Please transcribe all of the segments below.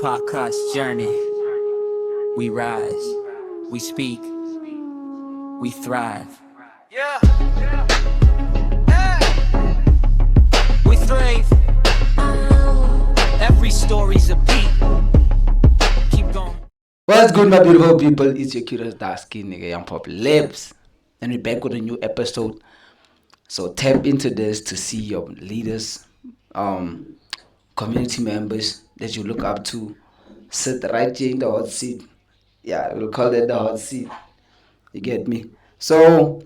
podcast journey. We rise, we speak, we thrive. Yeah. We thrive. Every story's a beat. Keep going. What's good, my beautiful people? It's your curious dark skin nigga, Young Pop Lips. And we're back with a new episode. So tap into this to see your leaders, community members that you look up to. Sit right here in the hot seat. Yeah, we'll call it the hot seat. You get me? So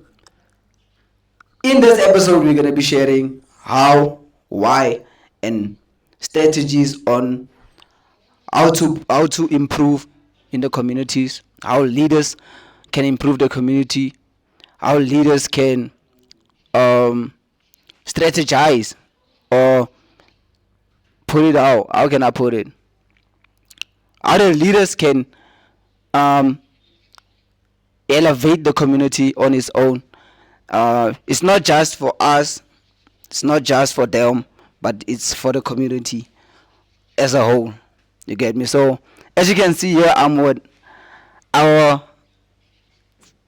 in this episode, we're gonna be sharing how, why, and strategies on how to improve in the communities, how leaders can improve the community, how leaders can strategize or put it out. How can I put it? How the leaders can elevate the community on its own. It's not just for us, it's not just for them, but it's for the community as a whole. You get me? So as you can see here, I'm with our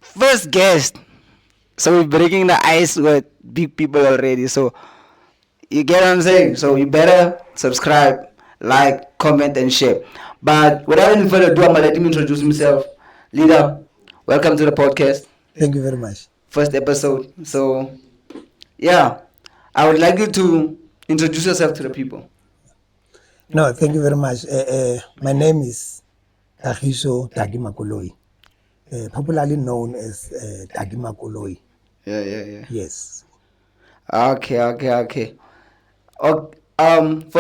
first guest. So we're breaking the ice with big people already. So you get what I'm saying? So you better subscribe, like, comment, and share. But without any further ado, I'm gonna let him introduce himself. Leader, welcome to the podcast. Thank you very much. First episode. So yeah, I would like you to introduce yourself to the people. No, thank you very much. My name is Duggy Makoloi, popularly known as Duggy Makoloi. Yeah. Yes. Okay. For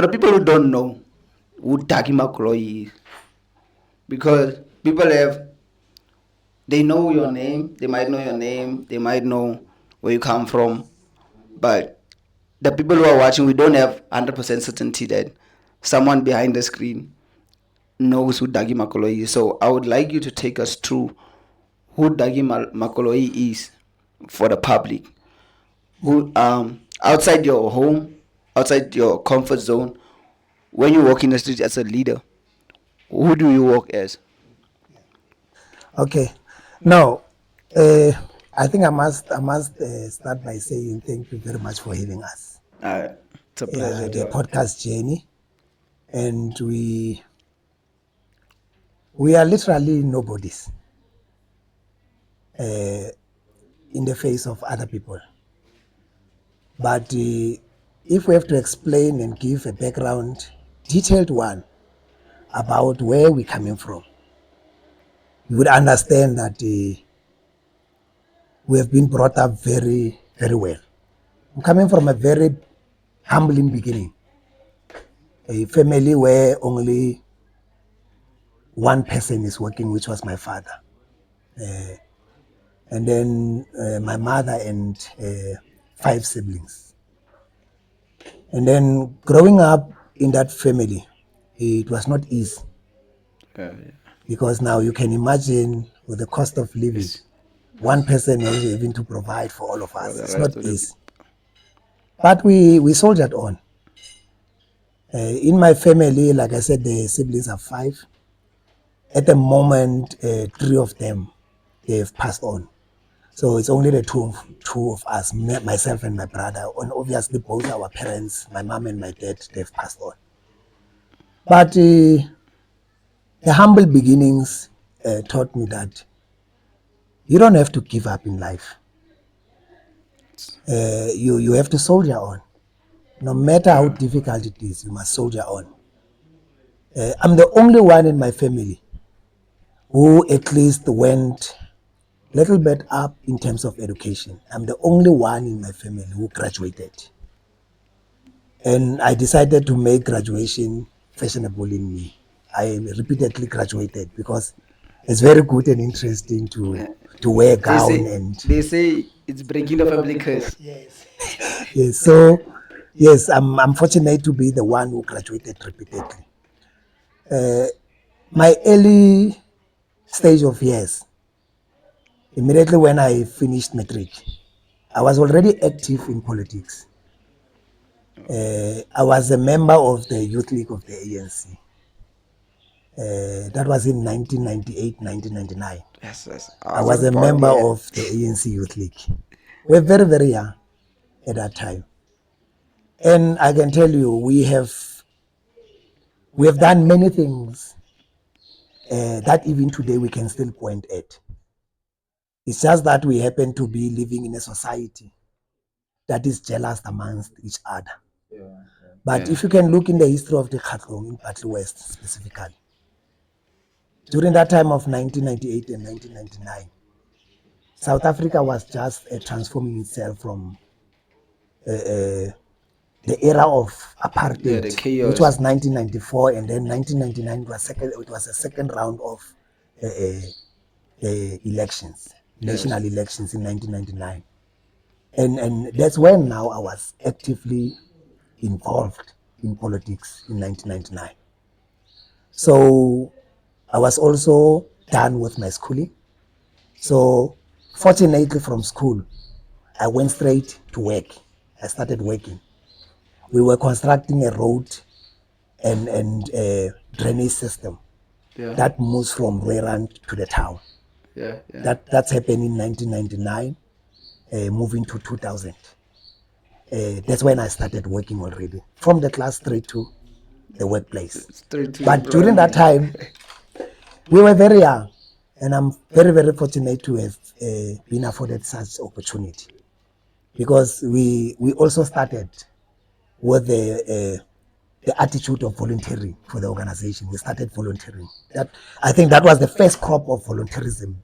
the people who don't know who Duggy Makoloi is, because they know your name, they might know your name, they might know where you come from, but the people who are watching, we don't have 100% certainty that someone behind the screen knows who Duggy Makoloi is. So I would like you to take us through who Duggy Makoloi is for the public. Who outside your home, outside your comfort zone, when you walk in the street as a leader, who do you walk as? Okay. Now, I think I must start by saying thank you very much for having us. It's a pleasure. The podcast journey, and we are literally nobodies in the face of other people. But if we have to explain and give a background, detailed one, about where we're coming from, you would understand that we have been brought up very, very well. I'm coming from a very humbling beginning, a family where only one person is working, which was my father. And then my mother and 5 siblings. And then growing up in that family, it was not easy. Because now you can imagine with the cost of living, one person is having to provide for all of us. It's not easy. But we soldiered on. In my family, like I said, the siblings are 5. At the moment, 3 of them, they have passed on. So it's only the two of us, myself and my brother, and obviously both our parents, my mom and my dad, they've passed on. But the humble beginnings taught me that you don't have to give up in life. You have to soldier on. No matter how difficult it is, you must soldier on. I'm the only one in my family who at least went a little bit up in terms of education. I'm the only one in my family who graduated. And I decided to make graduation fashionable in me. I repeatedly graduated because it's very good and interesting to wear a gown. They say it's breaking the family curse. Yes, so yes, I'm fortunate to be the one who graduated repeatedly. My early stage of years, immediately when I finished matric, I was already active in politics. I was a member of the Youth League of the ANC. That was in 1998, 1999. Yes, yes. I was a member of the ANC Youth League. We're very, very young at that time. And I can tell you, we have done many things that even today we can still point at. It's just that we happen to be living in a society that is jealous amongst each other. But if you can look in the history of the Khatlong in Battle West specifically, during that time of 1998 and 1999, South Africa was just transforming itself from the era of apartheid, the chaos. which was 1994, and then 1999 it was a second round of elections, national elections in 1999. And that's when now I was actively involved in politics in 1999. So I was also done with my schooling. So fortunately from school, I went straight to work. I started working. We were constructing a road and drainage system that moves from Rwand to the town. That's happened in 1999, moving to 2000. That's when I started working already, from the class straight to the workplace. But during that time, we were very young, and I'm very, very fortunate to have been afforded such opportunity, because we also started with the attitude of volunteering for the organization. We started volunteering. I think that was the first crop of volunteerism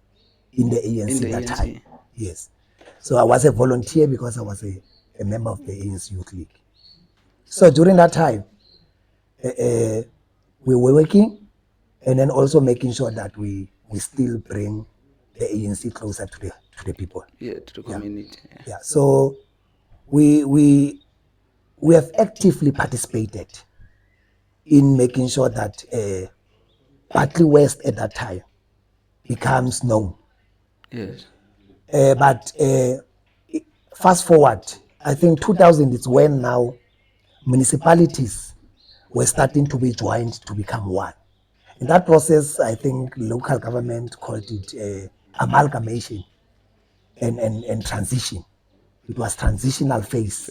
in the ANC at that time. Yes. So I was a volunteer because I was a member of the ANC Youth League. So during that time, we were working and then also making sure that we still bring the ANC closer to the people. Yeah, to the community. Yeah. So we have actively participated in making sure that Battle West at that time becomes known. Yes. But fast forward, I think 2000 is when now municipalities were starting to be joined to become one. In that process, I think local government called it amalgamation and transition. It was transitional phase,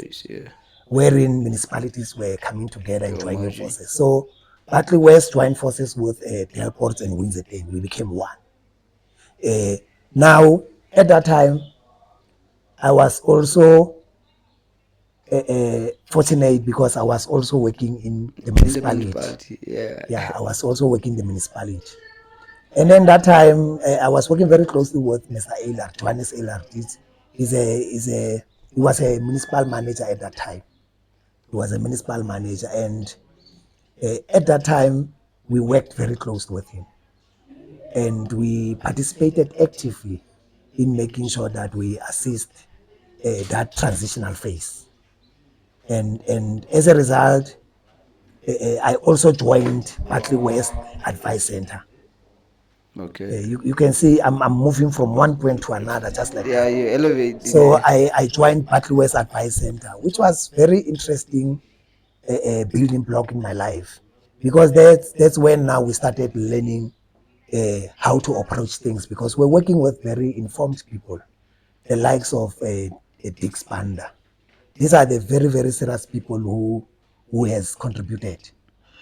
wherein municipalities were coming together and joining forces. So Battle West joined forces with Delport and Windsor. We became one. Now, at that time, I was also fortunate because I was also working in the municipality. Yeah, I was also working in the municipality. And then that time, I was working very closely with Mr. Eilert, Johannes Eilert. He was a municipal manager at that time. He was a municipal manager, and at that time, we worked very close with him. And we participated actively in making sure that we assist that transitional phase. And as a result, I also joined Battle West Advice Center. Okay. You can see I'm moving from one point to another, just like that. You elevate. So I joined Battle West Advice Center, which was very interesting building block in my life, because that's when now we started learning how to approach things, because we're working with very informed people, the likes of Dick Spander. These are the very, very serious people who has contributed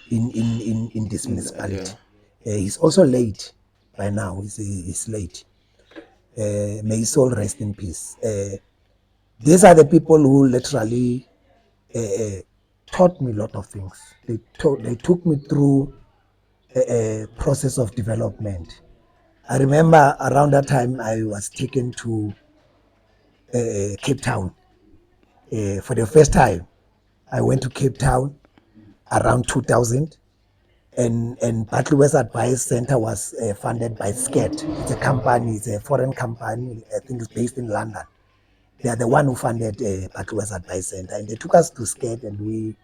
in this municipality. He's also late by now. He's late. May his soul rest in peace. These are the people who literally taught me a lot of things. They took me through a process of development. I remember around that time I was taken to Cape Town for the first time. I went to Cape Town around 2000, and Battle West Advice Center was funded by SCAT. It's a company, it's a foreign company. I think it's based in London. They are the one who funded Battle West Advice Center, and they took us to SCAT, and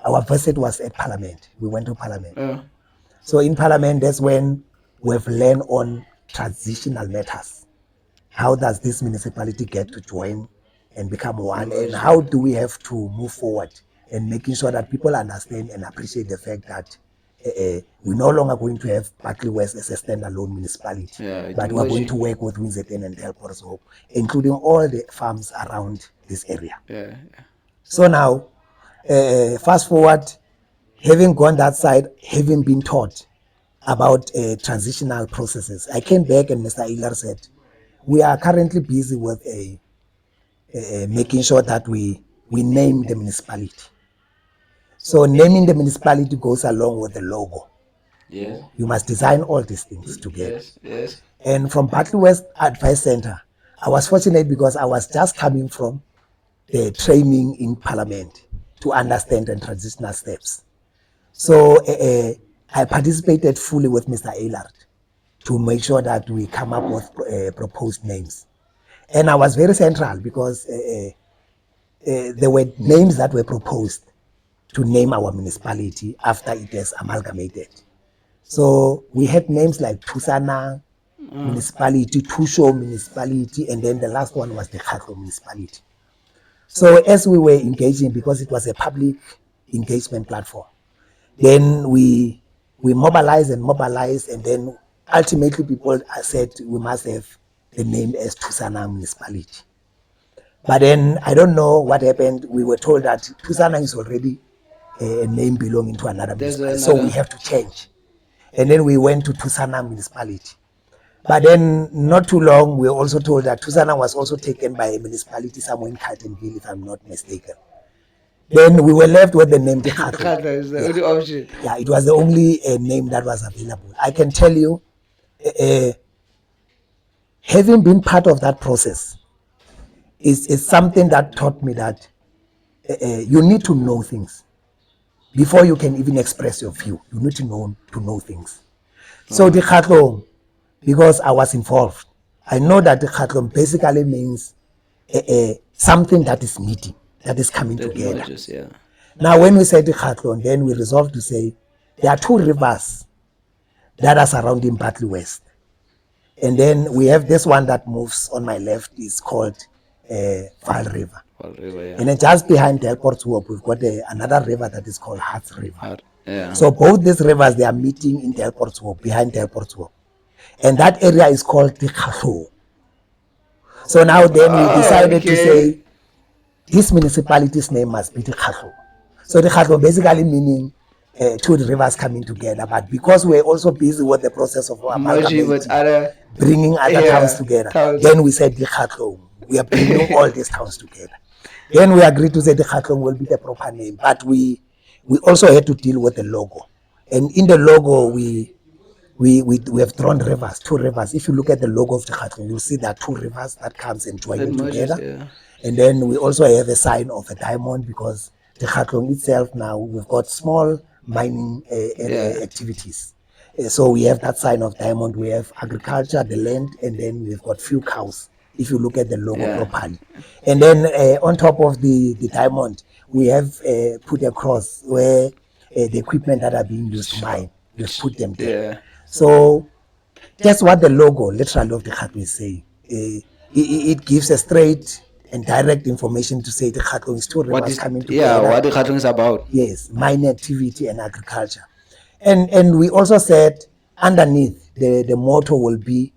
our visit was at Parliament. We went to Parliament. So in Parliament, that's when we've learned on transitional matters. How does this municipality get to join and become one, and how do we have to move forward and making sure that people understand and appreciate the fact that we're no longer going to have Bartley West as a standalone municipality, Yeah, but we're going merging. to work with Winterton and Delport's Hope, including all the farms around this area. Yeah. So now, fast forward, having gone that side, having been taught about transitional processes, I came back and Mr. Ilar said, we are currently busy with making sure that we name the municipality. So naming the municipality goes along with the logo. Yes. You must design all these things together. Yes. Yes. And from Bartley West Advice Center, I was fortunate because I was just coming from the training in Parliament to understand the transitional steps. So I participated fully with Mr. Eilert to make sure that we come up with proposed names. And I was very central because there were names that were proposed to name our municipality after it is amalgamated. So we had names like Tusana municipality, Tusho municipality, and then the last one was the Khatlo municipality. So as we were engaging, because it was a public engagement platform, then we mobilized, and then ultimately people said we must have the name as Tusana municipality. But then I don't know what happened. We were told that Tusana is already a name belonging to another municipality, so we have to change. And then we went to Tusana municipality. But then not too long, we were also told that Tusana was also taken by a municipality somewhere in Carltonville, if I'm not mistaken. Then we were left with the name Dikhatlo. Is the only option. Yeah, it was the only name that was available. I can tell you, having been part of that process is something that taught me that you need to know things before you can even express your view. You need to know things. So Dikhatlo, because I was involved, I know that Dikhatlo basically means something that is meeting, that is coming together. Merges, yeah. Now, when we say Dikhatlo, then we resolve to say there are two rivers that are surrounding Bartley West. And then we have this one that moves on my left is called Val River. Val River, yeah. And then just behind Delport's Hope, we've got another river that is called Hearts River. Yeah. So both these rivers, they are meeting in Delport's Hope, behind Delport's Hope. And that area is called Dikhatlo. So now then we decided to say, this municipality's name must be Dikhatlo. So Dikhatlo basically meaning two rivers coming together, but because we're also busy with the process of merging with other, bringing other towns together, then we said Dikhatlo. We are bringing all these towns together. Then we agreed to say Dikhatlo will be the proper name, but we also had to deal with the logo. And in the logo, we have drawn rivers, two rivers. If you look at the logo of Dikhatlo, you'll see there are two rivers that comes and join them together. Yeah. And then we also have a sign of a diamond because Dikhatlo itself now, we've got small mining activities. So we have that sign of diamond, we have agriculture, the land, and then we've got few cows, if you look at the logo properly. And then on top of the diamond, we have put a cross where the equipment that are being used to mine, we've put them there. Yeah. So that's what the logo literally of Dikhatlo is saying. It gives a straight and direct information to say Dikhatlo is two rivers coming together. Yeah, what Dikhatlo is about. Yes, mining activity and agriculture. And we also said underneath the motto will be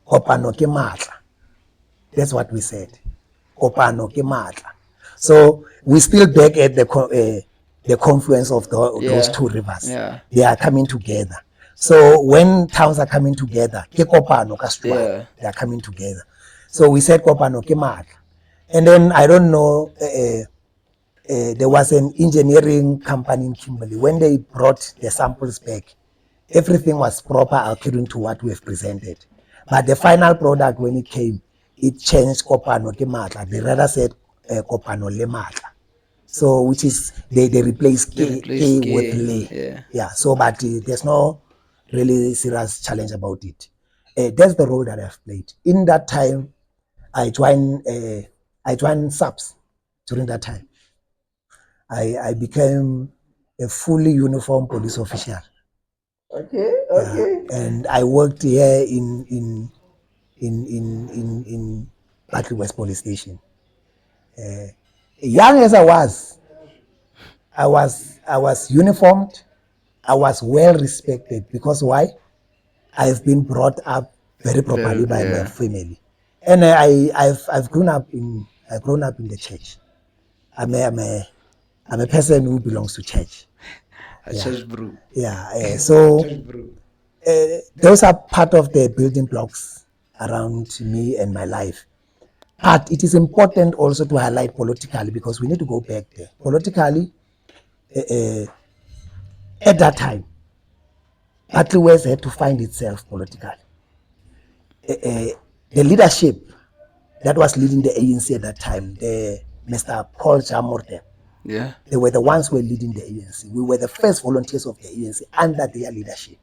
Kopano ke matla. That's what we said. Kopano ke matla. So we still back at the confluence of those two rivers. Yeah. They are coming together. So when towns are coming together, ke kopano ka Setswana, they are coming together. So we said Kopano ke matla. And then I don't know, there was an engineering company in Kimberley. When they brought the samples back, everything was proper according to what we have presented. But the final product, when it came, it changed Kopano ke matla. They rather said Kopano le matla. So, which is, they replace K with le. Yeah, so, but there's no really serious challenge about it. That's the role that I've played. In that time, I joined SAPS during that time. I became a fully uniformed police official. Okay. And I worked here in Bartley West Police Station. Young as I was, I was uniformed. I was well respected because why? I've been brought up very properly by my family, and I've grown up in the church. I'm a person who belongs to church. Church bro. Yeah. So those are part of the building blocks around me and my life. But it is important also to highlight politically, because we need to go back there. Politically, at that time, Battle West had to find itself politically. The leadership that was leading the ANC at that time, the Mr. Paul Jamorte, Yeah. they were the ones who were leading the ANC. We were the first volunteers of the ANC under their leadership.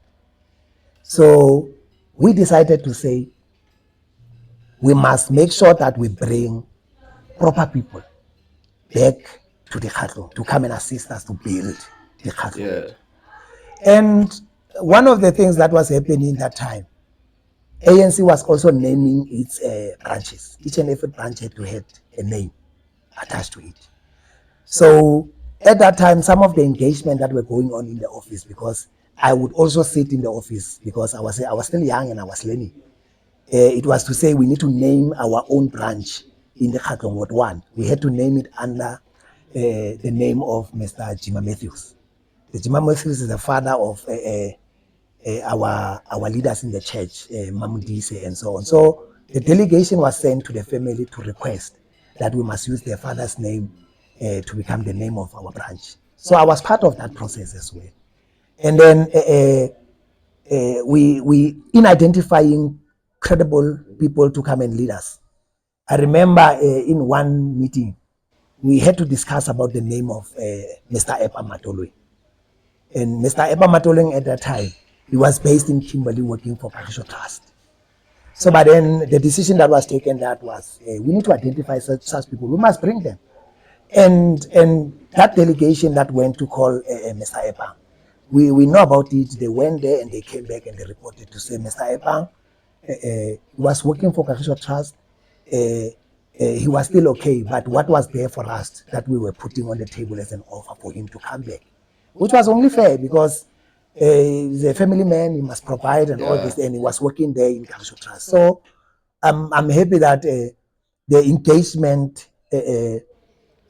So we decided to say, we must make sure that we bring proper people back to the Khatlo to come and assist us to build the Khatlo. Yeah. And one of the things that was happening that time, ANC was also naming its branches. Each and every branch had to have a name attached to it. So at that time, some of the engagement that were going on in the office, because I would also sit in the office because I was still young and I was learning. It was to say we need to name our own branch in the Khatlong Ward 1. We had to name it under the name of Mr. Jima Matthews. The Jima Matthews is the father of our leaders in the church, Mamudise and so on. So the delegation was sent to the family to request that we must use their father's name to become the name of our branch. So I was part of that process as well. And then we in identifying credible people to come and lead us. I remember in one meeting, we had to discuss about the name of Mr. Epa Matolwe. And Mr. Epa Matolwe at that time, he was based in Kimberley working for Parisho Trust. So but then the decision that was taken that was, we need to identify such people. We must bring them. And that delegation that went to call Mr. Epa, we know about it. They went there and they came back and they reported to say Mr. Epa was working for Parisho Trust. He was still okay, but what was there for us that we were putting on the table as an offer for him to come back, which was only fair because he's a family man, he must provide and all this, and he was working there in Parisho Trust. So I'm happy that the engagement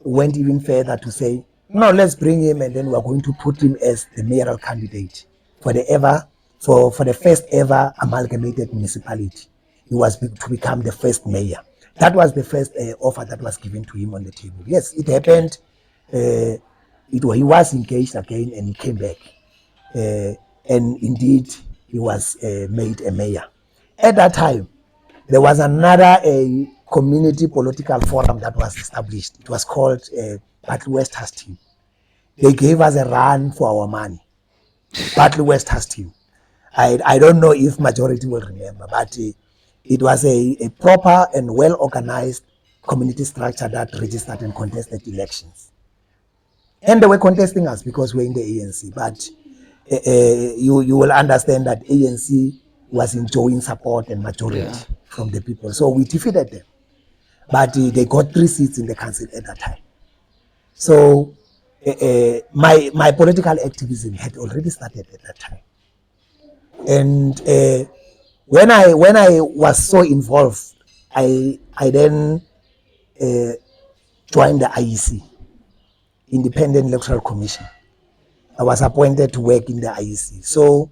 went even further to say, no, let's bring him and then we're going to put him as the mayoral candidate for the first ever amalgamated municipality. He was to become the first mayor. That was the first offer that was given to him on the table. Yes, it happened. He was engaged again and he came back. And indeed, he was made a mayor. At that time, there was another community political forum that was established. It was called Battle West Has Team. They gave us a run for our money. Battle West Has Team. I don't know if majority will remember, but it was a proper and well-organized community structure that registered and contested elections. And they were contesting us because we're in the ANC, but you will understand that ANC was enjoying support and majority from the people. So we defeated them. But they got 3 seats in the council at that time. So my political activism had already started at that time. And when I was so involved, I then joined the IEC, Independent Electoral Commission. I was appointed to work in the IEC. So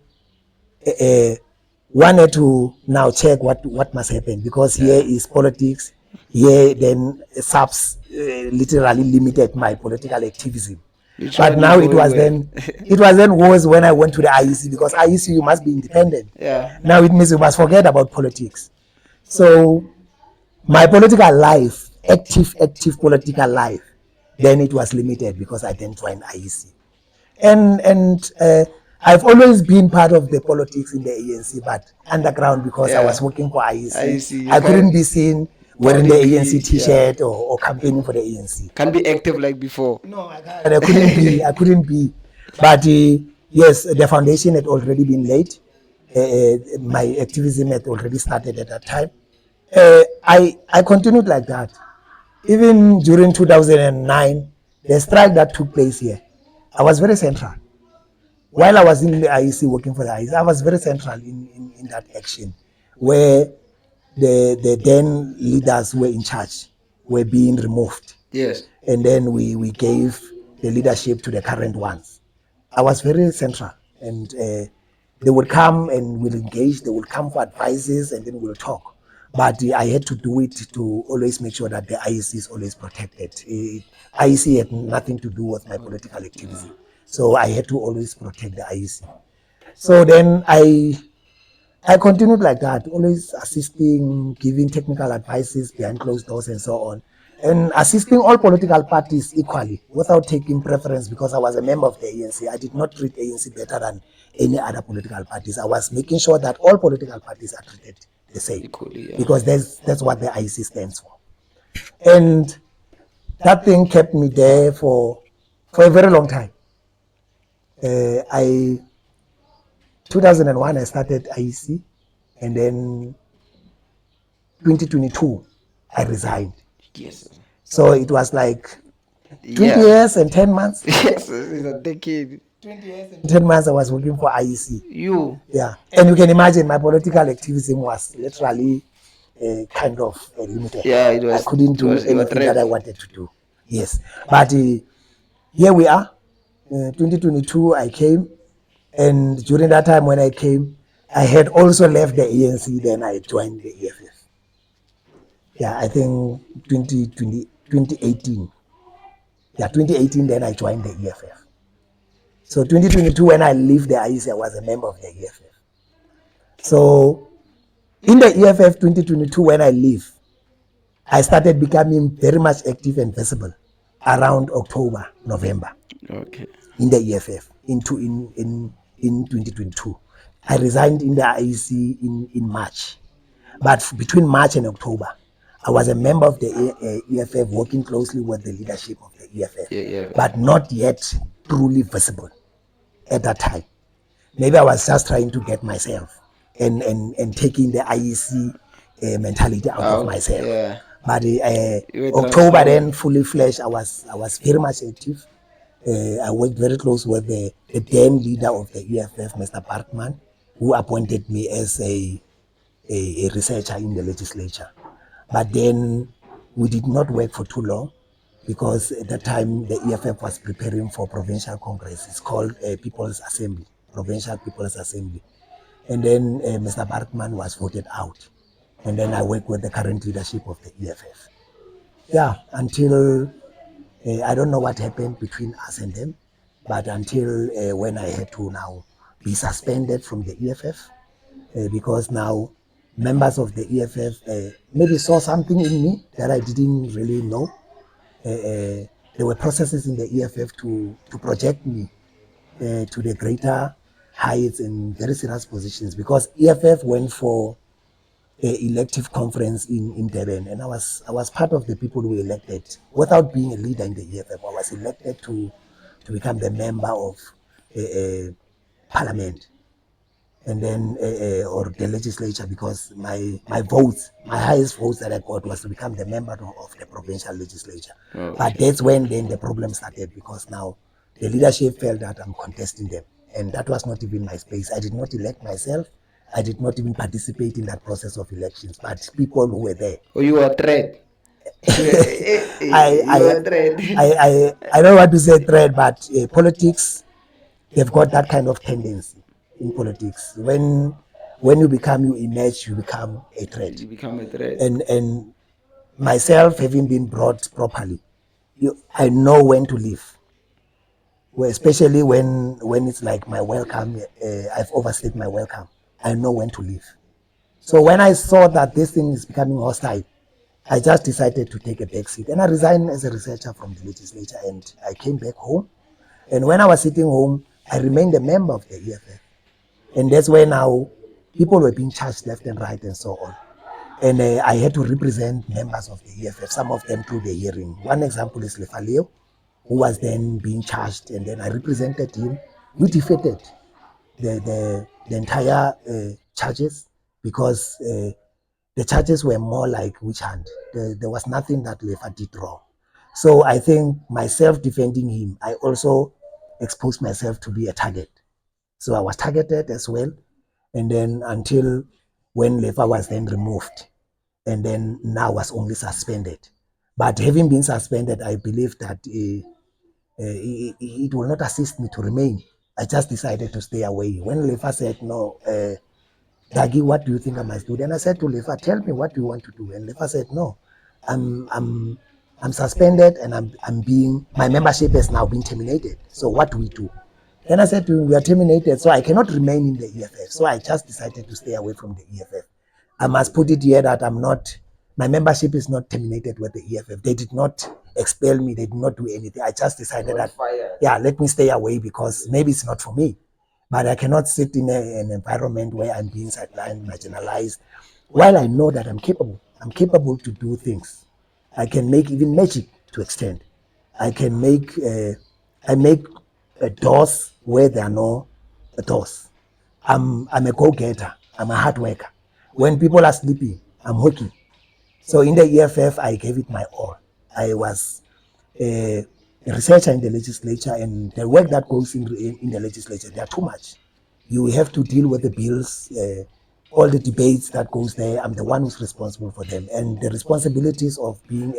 wanted to now check what must happen, because here is politics. Here then SAPS literally limited my political activism. But now it was then worse when I went to the IEC, because IEC you must be independent. Now it means you must forget about politics. So my political life, active political life, then it was limited because I didn't join IEC. And I've always been part of the politics in the ANC, but underground, because I was working for IEC. I couldn't be seen wearing the ANC t-shirt or campaigning for the ANC. Can't be active like before. No, I couldn't be. But yes, the foundation had already been laid. My activism had already started at that time. I continued like that. Even during 2009, the strike that took place here, I was very central. While I was in the IEC working for the IEC, I was very central in that action where the then leaders who were in charge were being removed. Yes. And then we gave the leadership to the current ones. I was very central, and they would come and we'll engage, they would come for advices, and then we'll talk. But I had to do it to always make sure that the IEC is always protected. IEC had nothing to do with my political activity. So I had to always protect the IEC. So then I continued like that, always assisting, giving technical advices behind closed doors and so on, and assisting all political parties equally without taking preference because I was a member of the ANC. I did not treat ANC better than any other political parties. I was making sure that all political parties are treated the same Equally, yeah. because that's what the IEC stands for. And that thing kept me there for a very long time. 2001 I started IEC, and then 2022 I resigned. Yes. So it was like 20 Yeah. years and 10 months. Yes, it's a decade. 20 years and 10 months I was working for IEC. You. Yeah, and you can imagine my political activism was literally kind of limited. Yeah, it was. I couldn't do you were anything that I trapped. wanted to do. Yes, but here we are. 2022 I came, and during that time when I came, I had also left the ANC. Then I joined the EFF. Yeah, I think 2018. Yeah, 2018. Then I joined the EFF. So 2022, when I left the IEC, I was a member of the EFF. So in the EFF 2022, when I leave, I started becoming very much active and visible around October, November. Okay. In the EFF in 2022. I resigned in the IEC in March. But between March and October, I was a member of the EFF working closely with the leadership of the EFF, Yeah. but not yet truly visible at that time. Maybe I was just trying to get myself and taking the IEC mentality out of myself. Yeah. But You were October transformed. then fully fledged, I was very much active. I worked very close with the then leader of the EFF, Mr. Bartman, who appointed me as a researcher in the legislature. But then we did not work for too long because at that time the EFF was preparing for provincial congress. It's called People's Assembly, Provincial People's Assembly. And then Mr. Bartman was voted out. And then I worked with the current leadership of the EFF. Yeah, until I don't know what happened between us and them, but until when I had to now be suspended from the EFF because now members of the EFF maybe saw something in me that I didn't really know. There were processes in the EFF to project me to the greater heights and very serious positions because EFF went for elective conference in Durban, and I was part of the people who were elected without being a leader in the EFF. I was elected to become the member of parliament, and then or the legislature because my votes, my highest votes that I got was to become the member of the provincial legislature. Okay. But that's when then the problem started because now the leadership felt that I'm contesting them, and that was not even my space. I did not elect myself. I did not even participate in that process of elections, but people who were there. Oh, you were a threat. I You were a threat. I don't want to say threat, but politics, they've got that kind of tendency in politics. When you emerge, you become a threat. You become a threat. And myself, having been brought properly, I know when to leave. Well, especially when it's like my welcome, I've overstayed my welcome. I know when to leave. So when I saw that this thing is becoming hostile, I just decided to take a back seat. And I resigned as a researcher from the legislature and I came back home. And when I was sitting home, I remained a member of the EFF. And that's where now people were being charged left and right and so on. And I had to represent members of the EFF, some of them through the hearing. One example is Lefaleo, who was then being charged, and then I represented him. We defeated the entire charges because the charges were more like witch hunt. There was nothing that Lefa did wrong. So I think myself defending him, I also exposed myself to be a target. So I was targeted as well. And then until when Lefa was then removed, and then now was only suspended. But having been suspended, I believe that it will not assist me to remain. I just decided to stay away. When Lefa said, no, Duggy, what do you think I must do? Then I said to Lefa, tell me what do you want to do? And Lefa said, no, I'm suspended and my membership has now been terminated. So what do we do? Then I said to him, we are terminated, so I cannot remain in the EFF. So I just decided to stay away from the EFF. I must put it here that my membership is not terminated with the EFF. They did not expel me. They did not do anything. I just decided that, let me stay away because maybe it's not for me. But I cannot sit in an environment where I'm being sidelined, marginalized, while I know that I'm capable. I'm capable to do things. I can make even magic to extend. I can make, I make doors where there are no doors. I'm a go-getter. I'm a hard worker. When people are sleeping, I'm working. So in the EFF, I gave it my all. I was a researcher in the legislature, and the work that goes in the legislature, they are too much. You have to deal with the bills, all the debates that goes there. I'm the one who's responsible for them. And the responsibilities of being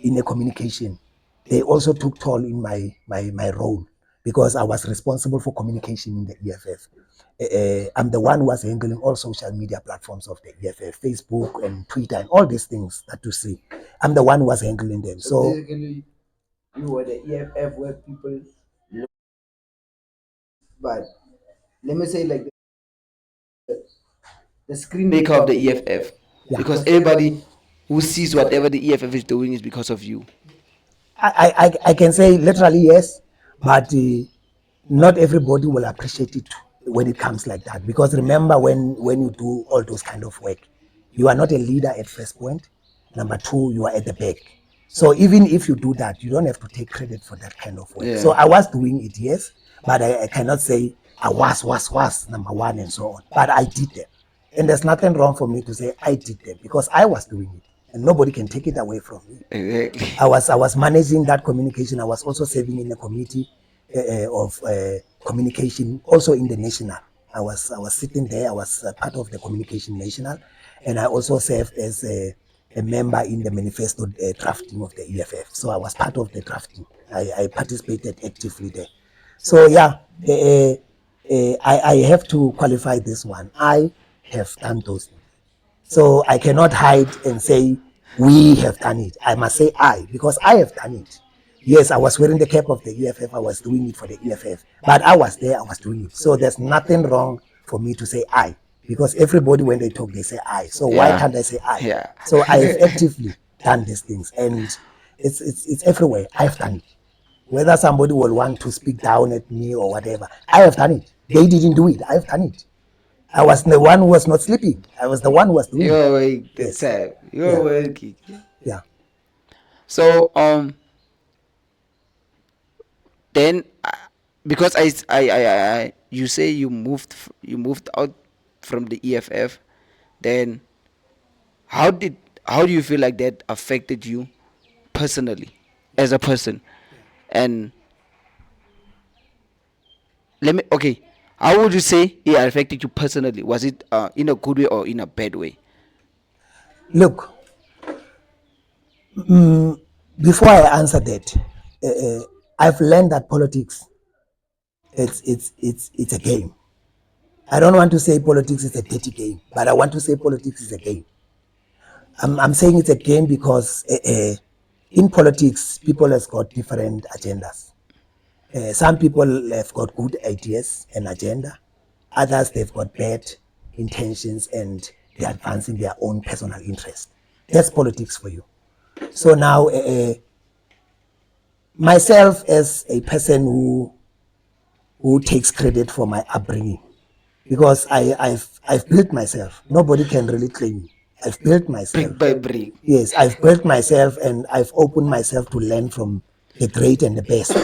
in a communication, they also took toll in my role because I was responsible for communication in the EFF. I'm the one who was handling all social media platforms of the EFF, Facebook and Twitter and all these things that you see. I'm the one who was handling them. So basically, you were the EFF where people look, but let me say like the screen Maker of the EFF. Yeah. Because everybody who sees whatever the EFF is doing is because of you. I can say literally yes, but not everybody will appreciate it when it comes like that. Because remember, when you do all those kind of work, you are not a leader at first point. Number two, you are at the back. So even if you do that, you don't have to take credit for that kind of work. Yeah. So I was doing it, yes, but I cannot say I was number one and so on. But I did them. And there's nothing wrong for me to say I did them because I was doing it. And nobody can take it away from me. Exactly. I was managing that communication. I was also serving in a committee of communication, also in the national. I was sitting there. I was part of the communication national, and I also served as a member in the manifesto drafting of the EFF. So I was part of the drafting. I participated actively there. So yeah, I have to qualify this one. I have done those things. So I cannot hide and say, we have done it. I must say I, because I have done it. Yes, I was wearing the cap of the EFF. I was doing it for the EFF. But I was there, I was doing it. So there's nothing wrong for me to say I. Because everybody, when they talk, they say I. So why Yeah. can't I say I? Yeah. So I have actively done these things. And it's everywhere. I've done it. Whether somebody will want to speak down at me or whatever, I have done it. They didn't do it. I've done it. I was the one who was not sleeping. I was the one who was doing You're it. awake, Yes. Sam. You're Yeah. working. Yeah. So then because you say you moved out from the EFF, then how do you feel like that affected you personally as a person? And how would you say it affected you personally? Was it in a good way or in a bad way? Look, before I answer that, I've learned that politics, it's a game. I don't want to say politics is a dirty game, but I want to say politics is a game. I'm saying it's a game because in politics, people have got different agendas. Some people have got good ideas and agenda. Others, they've got bad intentions and they're advancing their own personal interest. That's politics for you. So now, myself as a person who takes credit for my upbringing, because I've built myself. Nobody can really claim me. I've built myself. Brick by brick. Yes, I've built myself and I've opened myself to learn from the great and the best.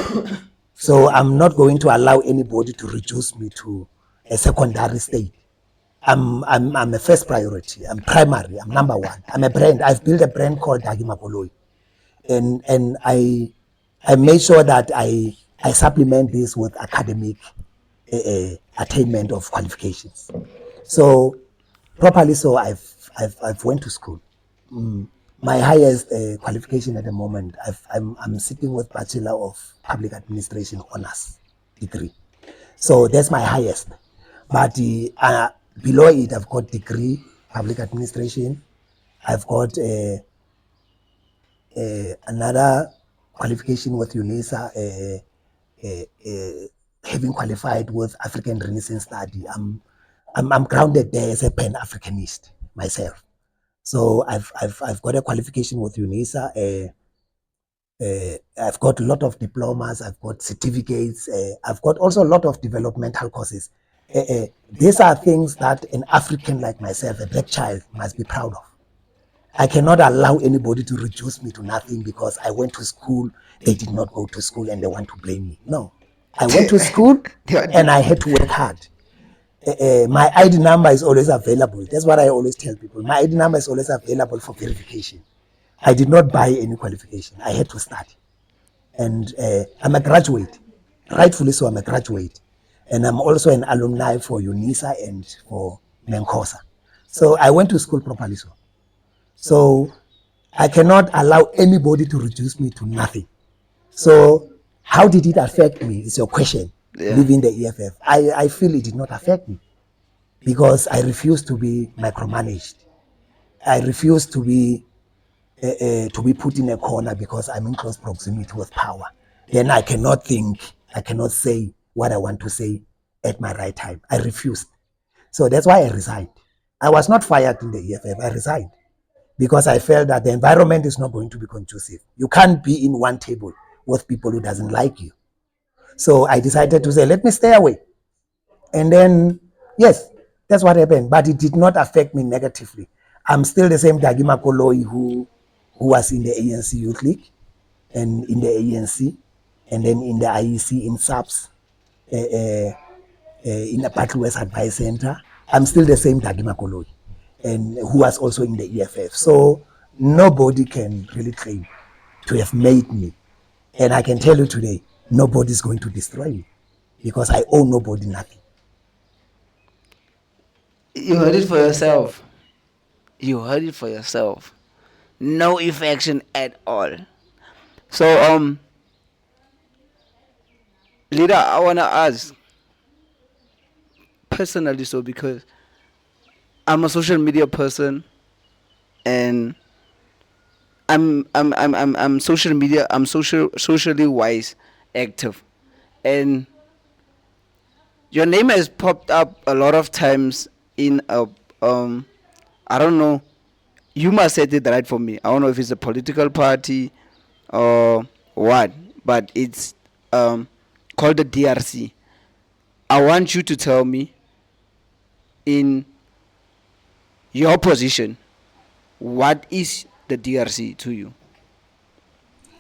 So I'm not going to allow anybody to reduce me to a secondary state. I'm a first priority. I'm primary. I'm number one. I'm a brand. I've built a brand called Duggy, and I made sure that I I supplement this with academic attainment of qualifications. So properly, so I've went to school. My highest qualification at the moment, I'm sitting with Bachelor of Public Administration honors degree. So that's my highest. But below it, I've got degree public administration. I've got another qualification with UNISA, having qualified with African Renaissance Study. I'm grounded there as a Pan-Africanist myself. So I've got a qualification with UNISA. I've got a lot of diplomas. I've got certificates. I've got also a lot of developmental courses. These are things that an African like myself, a black child, must be proud of. I cannot allow anybody to reduce me to nothing because I went to school, they did not go to school and they want to blame me. No. I went to school and I had to work hard. My ID number is always available. That's what I always tell people. My ID number is always available for verification. I did not buy any qualification. I had to study. And I'm a graduate. Rightfully so, I'm a graduate. And I'm also an alumni for UNISA and for Menkosa. So I went to school properly so. So I cannot allow anybody to reduce me to nothing. So how did it affect me is your question, leaving the EFF. I feel it did not affect me because I refuse to be micromanaged. I refuse to be put in a corner because I'm in close proximity with power. Then I cannot think, I cannot say what I want to say at my right time. I refused. So that's why I resigned. I was not fired in the EFF, I resigned because I felt that the environment is not going to be conducive. You can't be in one table with people who doesn't like you. So I decided to say, let me stay away. And then, yes, that's what happened. But it did not affect me negatively. I'm still the same Duggy Makoloi who was in the ANC Youth League and in the ANC and then in the IEC in SAPS, in the Battle West Advice Center. I'm still the same Duggy Makoloi and who was also in the EFF. So nobody can really claim to have made me. And I can tell you today, nobody's going to destroy me because I owe nobody nothing. You heard it for yourself. You heard it for yourself. No affection at all. So leader, I wanna ask personally, so because I'm a social media person and I'm social media, I'm socially wise, active, and your name has popped up a lot of times in a I don't know. You must set it right for me. I don't know if it's a political party or what, but it's called the DRC. I want you to tell me in your position, what is the DRC to you?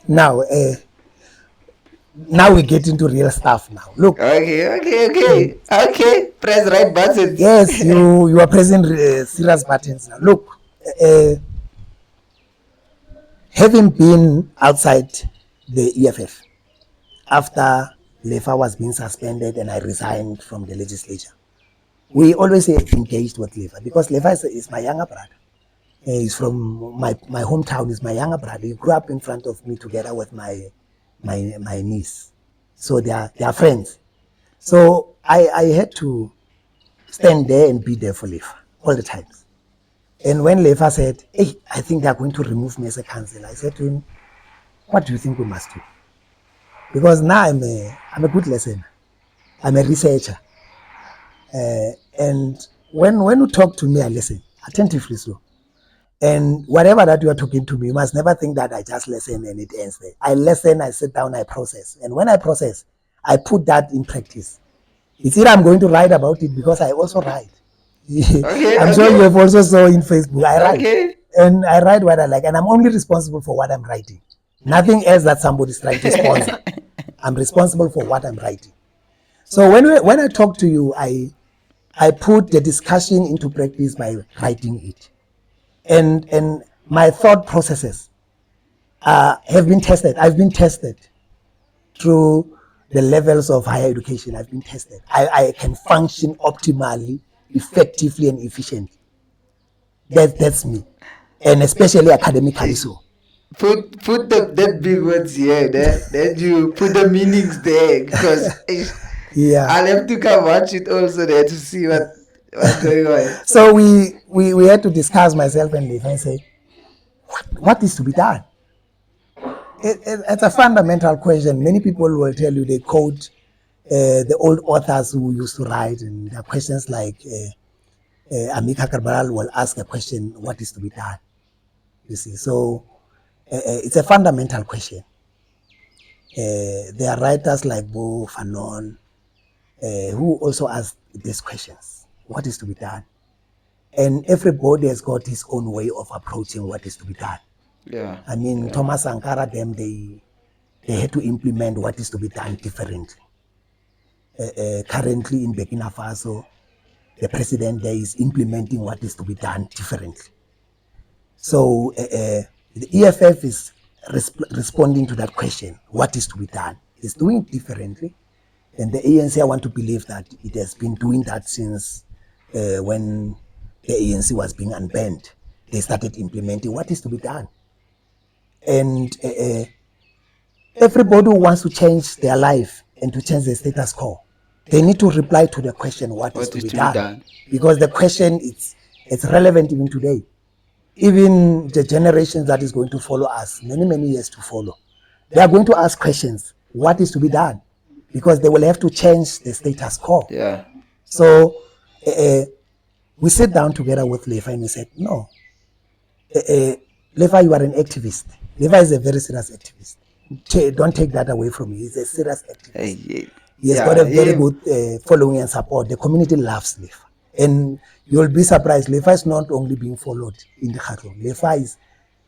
Now, now we get into real stuff now. Look. Okay. Press right button. Yes, you are pressing serious buttons now. Look, having been outside the EFF after Lefa was being suspended and I resigned from the legislature, we always engaged with Lefa because Lefa is my younger brother. He's from my hometown, is my younger brother. He grew up in front of me together with my niece. So they are friends. So I had to stand there and be there for Lefa all the time. And when Lefa said, hey, I think they're going to remove me as a councillor, I said to him, what do you think we must do? Because now I'm a good listener. I'm a researcher. And when you talk to me, I listen attentively so. And whatever that you are talking to me, you must never think that I just listen and it ends there. I listen, I sit down, I process. And when I process, I put that in practice. It's either I'm going to write about it because I also write. I'm sure you have also saw in Facebook. I write. And I write what I like. And I'm only responsible for what I'm writing. Nothing else that somebody's trying to sponsor. I'm responsible for what I'm writing. So when I talk to you, I put the discussion into practice by writing it. And my thought processes have been tested. I've been tested through the levels of higher education have been tested. I can function optimally, effectively, and efficiently. That's me, and especially academically so. Put that big words here. That you put the meanings there because Yeah. I'll have to come watch it also there to see what's going on. So we had to discuss, myself and Leif, and say, what is to be done? It's a fundamental question. Many people will tell you, they quote the old authors who used to write, and there are questions like Amika Karbala will ask a question, what is to be done? You see, so it's a fundamental question. There are writers like Bo Fanon who also ask these questions, what is to be done? And everybody has got his own way of approaching what is to be done. Yeah. I mean, Thomas Sankara, them, they had to implement what is to be done differently. Currently in Burkina Faso, the president there is implementing what is to be done differently. So the EFF is responding to that question, what is to be done? It's doing it differently. And the ANC, I want to believe that it has been doing that since when the ANC was being unbanned. They started implementing what is to be done. And everybody who wants to change their life and to change the status quo, they need to reply to the question, what is to be done? Because the question, it's relevant even today. Even the generations that is going to follow us, many years to follow, they are going to ask questions, what is to be done? Because they will have to change the status quo. Yeah. So we sit down together with Lefa and we said, no, Lefa, you are an activist. Lefa is a very serious activist. Don't take that away from me. He's a serious activist. He has got a very good following and support. The community loves Lefa. And you'll be surprised, Lefa is not only being followed in the Khartoum. Lefa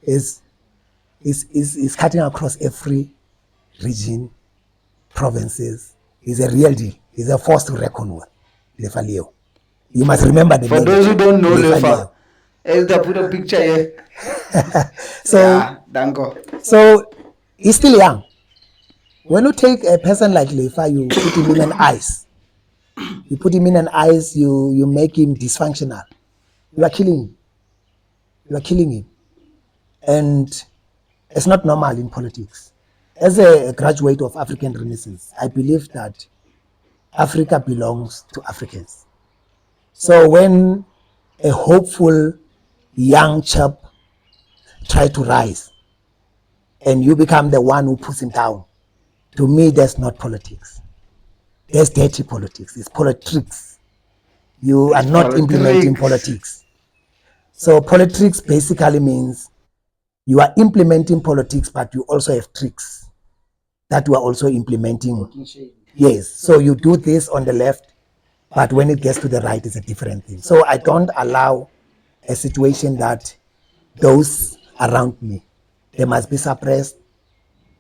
is cutting across every region, provinces. He's a real deal. He's a force to reckon with. Lefa Leo. You must remember the name. For those who don't know Lefa, Elda put a picture here. So, yeah, Dango. So he's still young. When you take a person like Lefa, you put him in an ice. You put him in an ice, you make him dysfunctional. You are killing him. You are killing him. And it's not normal in politics. As a graduate of African Renaissance, I believe that Africa belongs to Africans. So when a hopeful young chap tries to rise and you become the one who puts him down, to me, that's not politics. That's dirty politics. It's politics. You are not implementing politics. So politics basically means you are implementing politics, but you also have tricks that you are also implementing. Yes. So you do this on the left, but when it gets to the right, it's a different thing. So I don't allow a situation that those around me, they must be suppressed,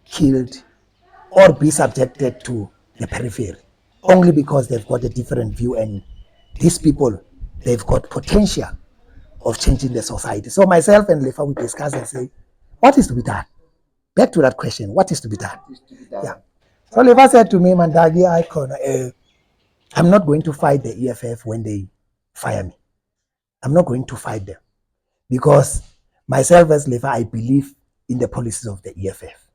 killed, or be subjected to the periphery, only because they've got a different view, and these people, they've got potential of changing the society. So myself and Lefa, we discuss and say, what is to be done? Back to that question, what is to be done? Yeah. So Lefa said to me, Mandagi Icon, I'm not going to fight the EFF when they fire me. I'm not going to fight them because myself as Lefa, I believe in the policies of the EFF.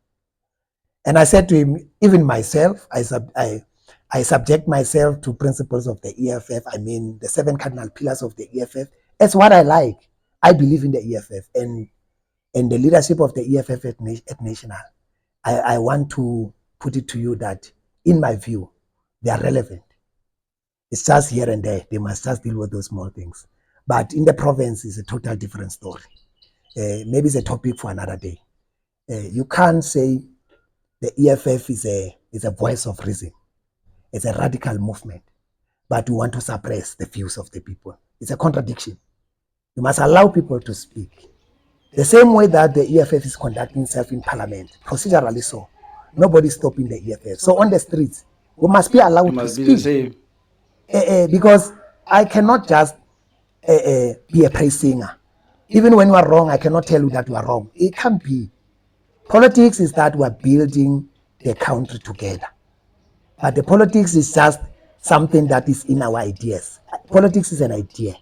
And I said to him, even myself, I subject myself to principles of the EFF. I mean, the 7 cardinal pillars of the EFF. That's what I like. I believe in the EFF and the leadership of the EFF at national. I want to put it to you that, in my view, they are relevant. It's just here and there. They must just deal with those small things. But in the province, it's a total different story. Maybe it's a topic for another day. You can't say the EFF is a voice of reason. It's a radical movement, but you want to suppress the views of the people. It's a contradiction. You must allow people to speak. The same way that the EFF is conducting itself in parliament, procedurally so. Nobody's stopping the EFF. So on the streets, we must be allowed to speak. The same. Because I cannot just be a praise singer. Even when you are wrong, I cannot tell you that you are wrong. It can't be. Politics is that we are building the country together. But the politics is just something that is in our ideas. Politics is an idea.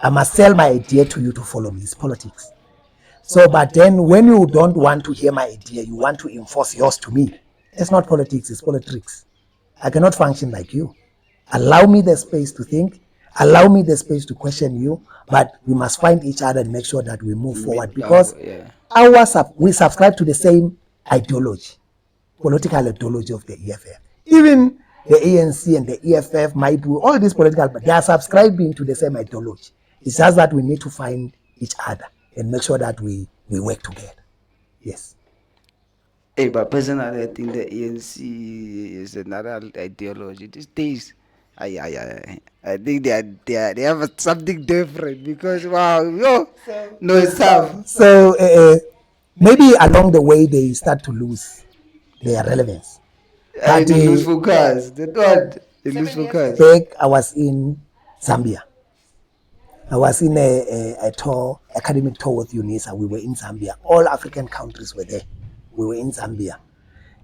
I must sell my idea to you to follow me. It's politics. So, but then when you don't want to hear my idea, you want to enforce yours to me. It's not politics, it's politics. I cannot function like you. Allow me the space to think. Allow me the space to question you. But we must find each other and make sure that we move forward because we subscribe to the same ideology, political ideology of the EFF. Even the ANC and the EFF, MIBU, all these political, they are subscribing to the same ideology. It's just that we need to find each other and make sure that we work together. Yes. Hey, but personally, I think the ANC is another ideology these days. I think they have something different because wow, yo, no, it's tough. So maybe along the way they start to lose their relevance. I But they lose focus. They don't. They lose focus. back, I was in Zambia. I was in a tour, academic tour with UNISA. We were in Zambia. All African countries were there. We were in Zambia.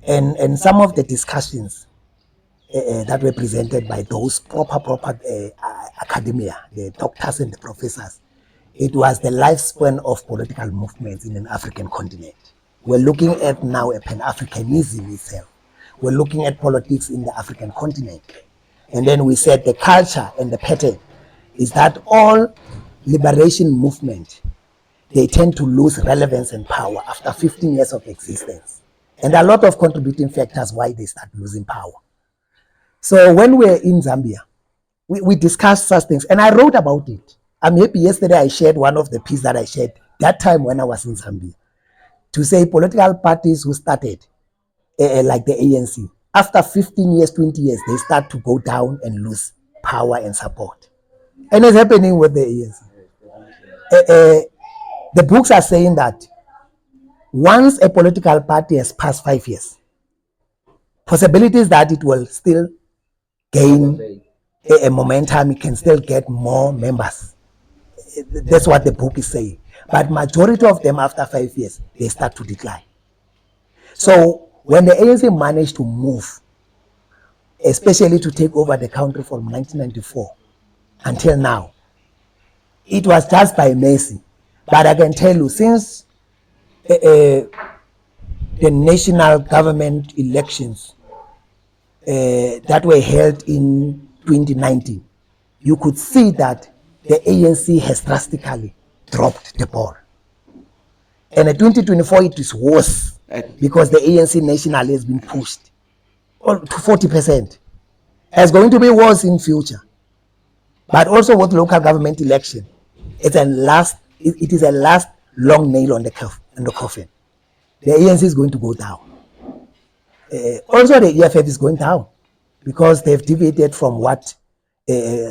And some of the discussions that were presented by those proper academia, the doctors and the professors, it was the lifespan of political movements in an African continent. We're looking at now a Pan-Africanism itself. We're looking at politics in the African continent. And then we said the culture and the pattern is that all liberation movement, they tend to lose relevance and power after 15 years of existence. And there are a lot of contributing factors why they start losing power. So when we're in Zambia, we discussed such things and I wrote about it. I'm happy yesterday I shared one of the pieces that I shared that time when I was in Zambia to say political parties who started like the ANC, after 15 years, 20 years, they start to go down and lose power and support. And it's happening with the ANC. The books are saying that once a political party has passed 5 years, possibilities that it will still gain a momentum, it can still get more members. That's what the book is saying. But majority of them after 5 years, they start to decline. So when the ANC managed to move, especially to take over the country from 1994 until now, it was just by mercy. But I can tell you, since the national government elections that were held in 2019, you could see that the ANC has drastically dropped the ball. And in 2024, it is worse because the ANC national has been pushed to 40%. It's going to be worse in future. But also with local government election, it is a last long nail on the coffin. The ANC is going to go down. Also, the EFF is going down because they've deviated from what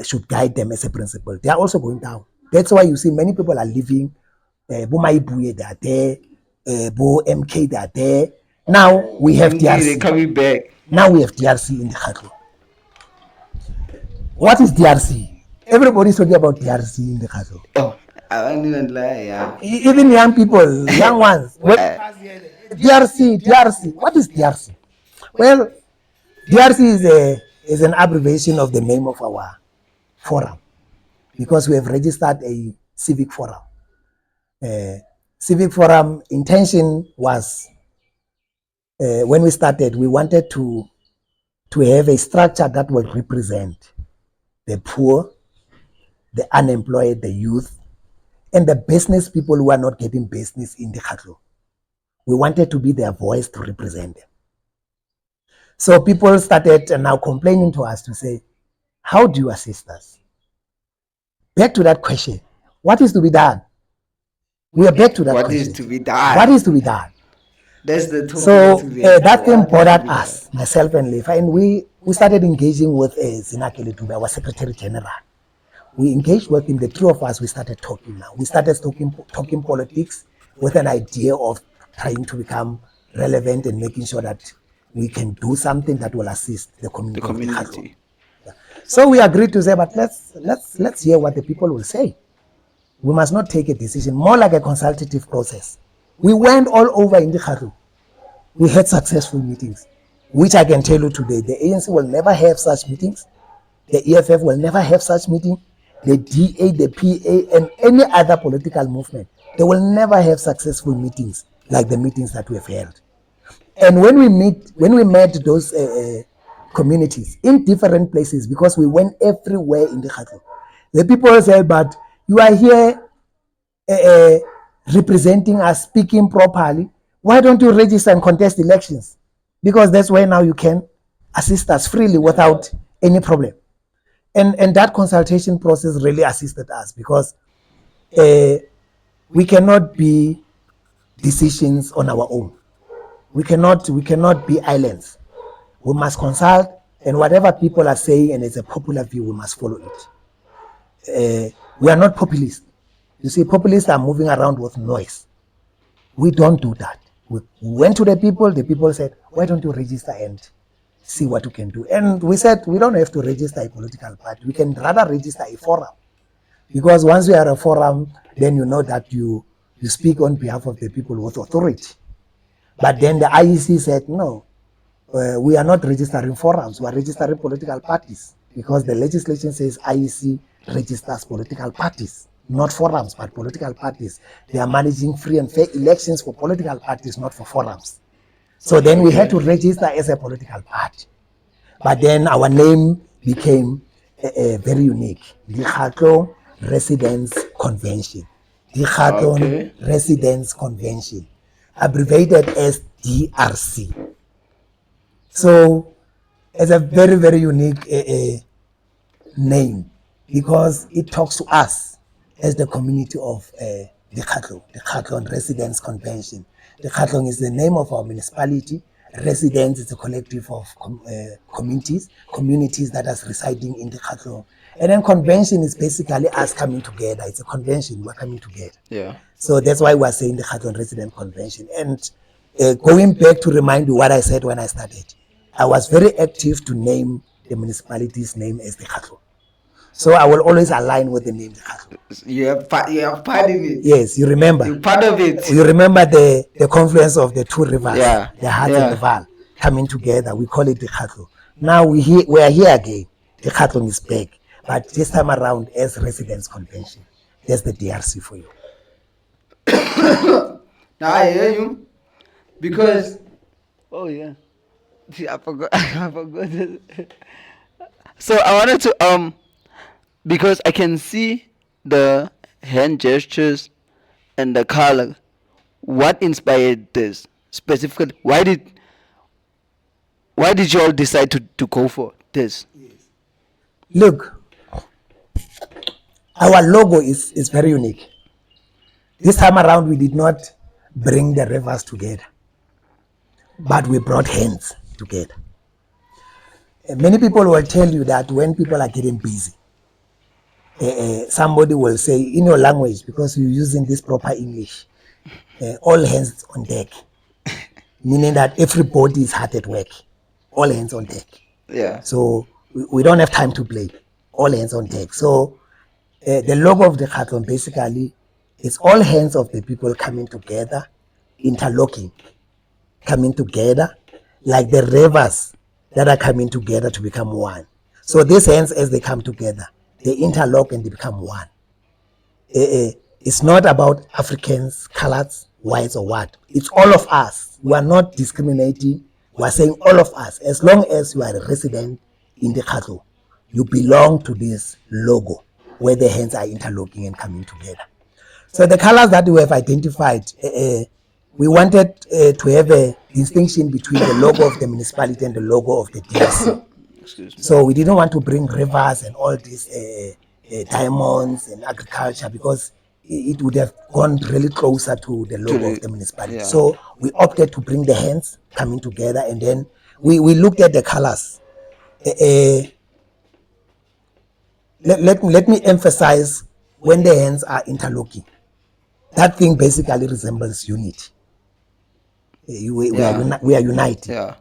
should guide them as a principle. They are also going down. That's why you see many people are leaving. Bo Maibuye, they are there. Bo MK, they are there. Now we have DRC. They're coming back. Now we have DRC in the Khatlo. What is DRC? Everybody's talking about DRC in the Khatlo. Oh, I don't even lie, yeah. Even young people, young ones. DRC. What is DRC? Well, DRC is an abbreviation of the name of our forum because we have registered a civic forum. Civic forum intention was when we started, we wanted to have a structure that will represent the poor, the unemployed, the youth, and the business people who are not getting business in the Khatlo. We wanted to be their voice to represent them. So people started now complaining to us to say, how do you assist us? Back to that question, what is to be done? We are back to that question. What is to be done? What is to be done? That's the topic. So that thing bothered us, myself and Lefa, and we started engaging with Zinakele Dube, our Secretary General. We engaged with him, the three of us, we started talking now. We started talking politics with an idea of trying to become relevant and making sure that we can do something that will assist the community. So we agreed to say, but let's hear what the people will say. We must not take a decision, more like a consultative process. We went all over in the Khatlo. We had successful meetings. which I can tell you today, the ANC will never have such meetings. The EFF will never have such meeting. The DA, the PA, and any other political movement, they will never have successful meetings like the meetings that we've held. And when we met those communities in different places, because we went everywhere in the Khatlo, the people said, but you are here representing us, speaking properly. Why don't you register and contest elections? Because that's where now you can assist us freely without any problem. And that consultation process really assisted us, because we cannot be decisions on our own. We cannot be islands. We must consult, and whatever people are saying and it's a popular view, we must follow it. We are not populists. You see, populists are moving around with noise. We don't do that. We went to the people said, why don't you register and see what you can do? And we said, we don't have to register a political party. We can rather register a forum. Because once we are a forum, then you know that you speak on behalf of the people with authority. But then the IEC said, no, we are not registering forums, we are registering political parties, because the legislation says IEC registers political parties, not forums, but political parties. They are managing free and fair elections for political parties, not for forums. So then we had to register as a political party. But then our name became very unique. Dikgatlo Residents Convention. Dikgatlo Residents Convention, abbreviated as DRC. So it's a very, very unique name, because it talks to us as the community of the Khatlong Residents Convention. The Khatlong is the name of our municipality. Residents is a collective of communities that are residing in the Khatlong. And then convention is basically us coming together. It's a convention, we're coming together. Yeah. So that's why we're saying the Khatlong Resident Convention. And going back to remind you what I said when I started, I was very active to name the municipality's name as the Khatlong. So I will always align with the name the Khatlong. You have part in it. Yes, you remember. You're part of it. You remember the confluence of the two rivers, Yeah. the Hat Yeah. and the Val, coming together. We call it the Khatlong. Now we are here again. The Khatlong is back, but this time around as Residents Convention. That's the DRC for you. Now I hear you, because oh yeah, see, I forgot. I forgot. So I wanted to because I can see the hand gestures and the color. What inspired this specifically? Why did you all decide to go for this? Look, our logo is very unique. This time around, we did not bring the rivers together, but we brought hands together. Many people will tell you that when people are getting busy, somebody will say in your language, because you're using this proper English, all hands on deck, meaning that everybody is hard at work, all hands on deck. Yeah. So we don't have time to play, all hands on deck. So the logo of the Khatlong basically is all hands of the people coming together, interlocking, coming together, like the rivers that are coming together to become one. So these hands, as they come together, they interlock and they become one. It's not about Africans, colors, whites or what. It's all of us. We are not discriminating. We are saying all of us. As long as you are a resident in the Khatlong, you belong to this logo where the hands are interlocking and coming together. So the colors that we have identified, we wanted to have a distinction between the logo of the municipality and the logo of the DRC. Excuse me. So we didn't want to bring rivers and all these diamonds and agriculture, because it would have gone really closer to the logo of the municipality. Yeah. So we opted to bring the hands coming together, and then we looked at the colors. Let me emphasize, when the hands are interlocking, that thing basically resembles unity. We are united. Yeah.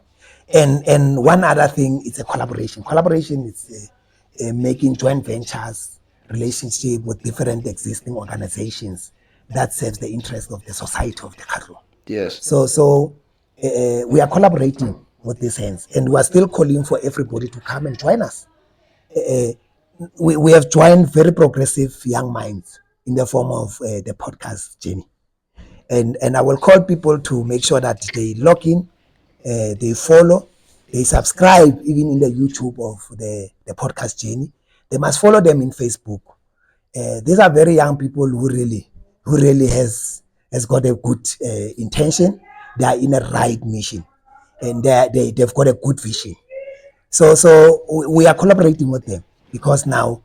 And one other thing, it's a collaboration. Collaboration is making joint ventures, relationship with different existing organizations that serves the interest of the society of the Khatlong. Yes. So we are collaborating with these hands. And we are still calling for everybody to come and join us. We have joined very progressive young minds in the form of the podcast journey. And I will call people to make sure that they log in, they follow, they subscribe, even in the YouTube of the podcast journey. They must follow them in Facebook. These are very young people who really has got a good intention. They are in a right mission, and they've got a good vision. So we are collaborating with them, because now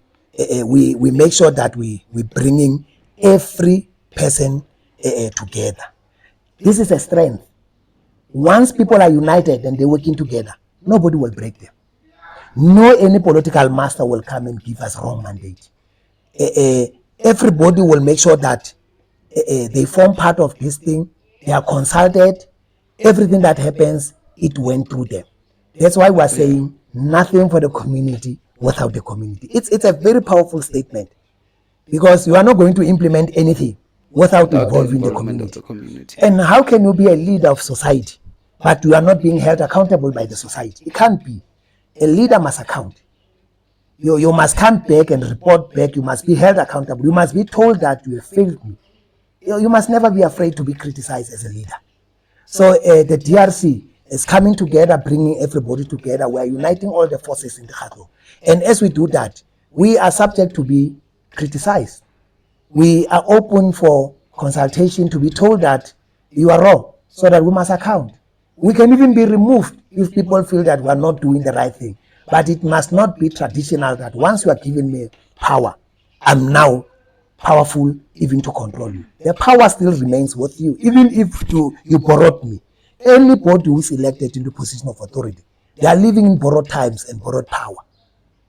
we make sure that we bringing every person together. This is a strength. Once people are united and they're working together, nobody will break them. No any political master will come and give us wrong mandate. Everybody will make sure that they form part of this thing. They are consulted. Everything that happens, it went through them. That's why we're saying nothing for the community without the community. It's a very powerful statement, because you are not going to implement anything without involving the community. And how can you be a leader of society, but you are not being held accountable by the society? It can't be. A leader must account. You must come back and report back. You must be held accountable. You must be told that you have failed me. You must never be afraid to be criticized as a leader. So the DRC is coming together, bringing everybody together. We are uniting all the forces in the Khatlo. And as we do that, we are subject to be criticized. We are open for consultation, to be told that you are wrong, so that we must account. We can even be removed if people feel that we are not doing the right thing. But it must not be traditional that once you are giving me power, I'm now powerful even to control you. The power still remains with you, even if you borrowed me. Anybody who is elected into position of authority, they are living in borrowed times and borrowed power.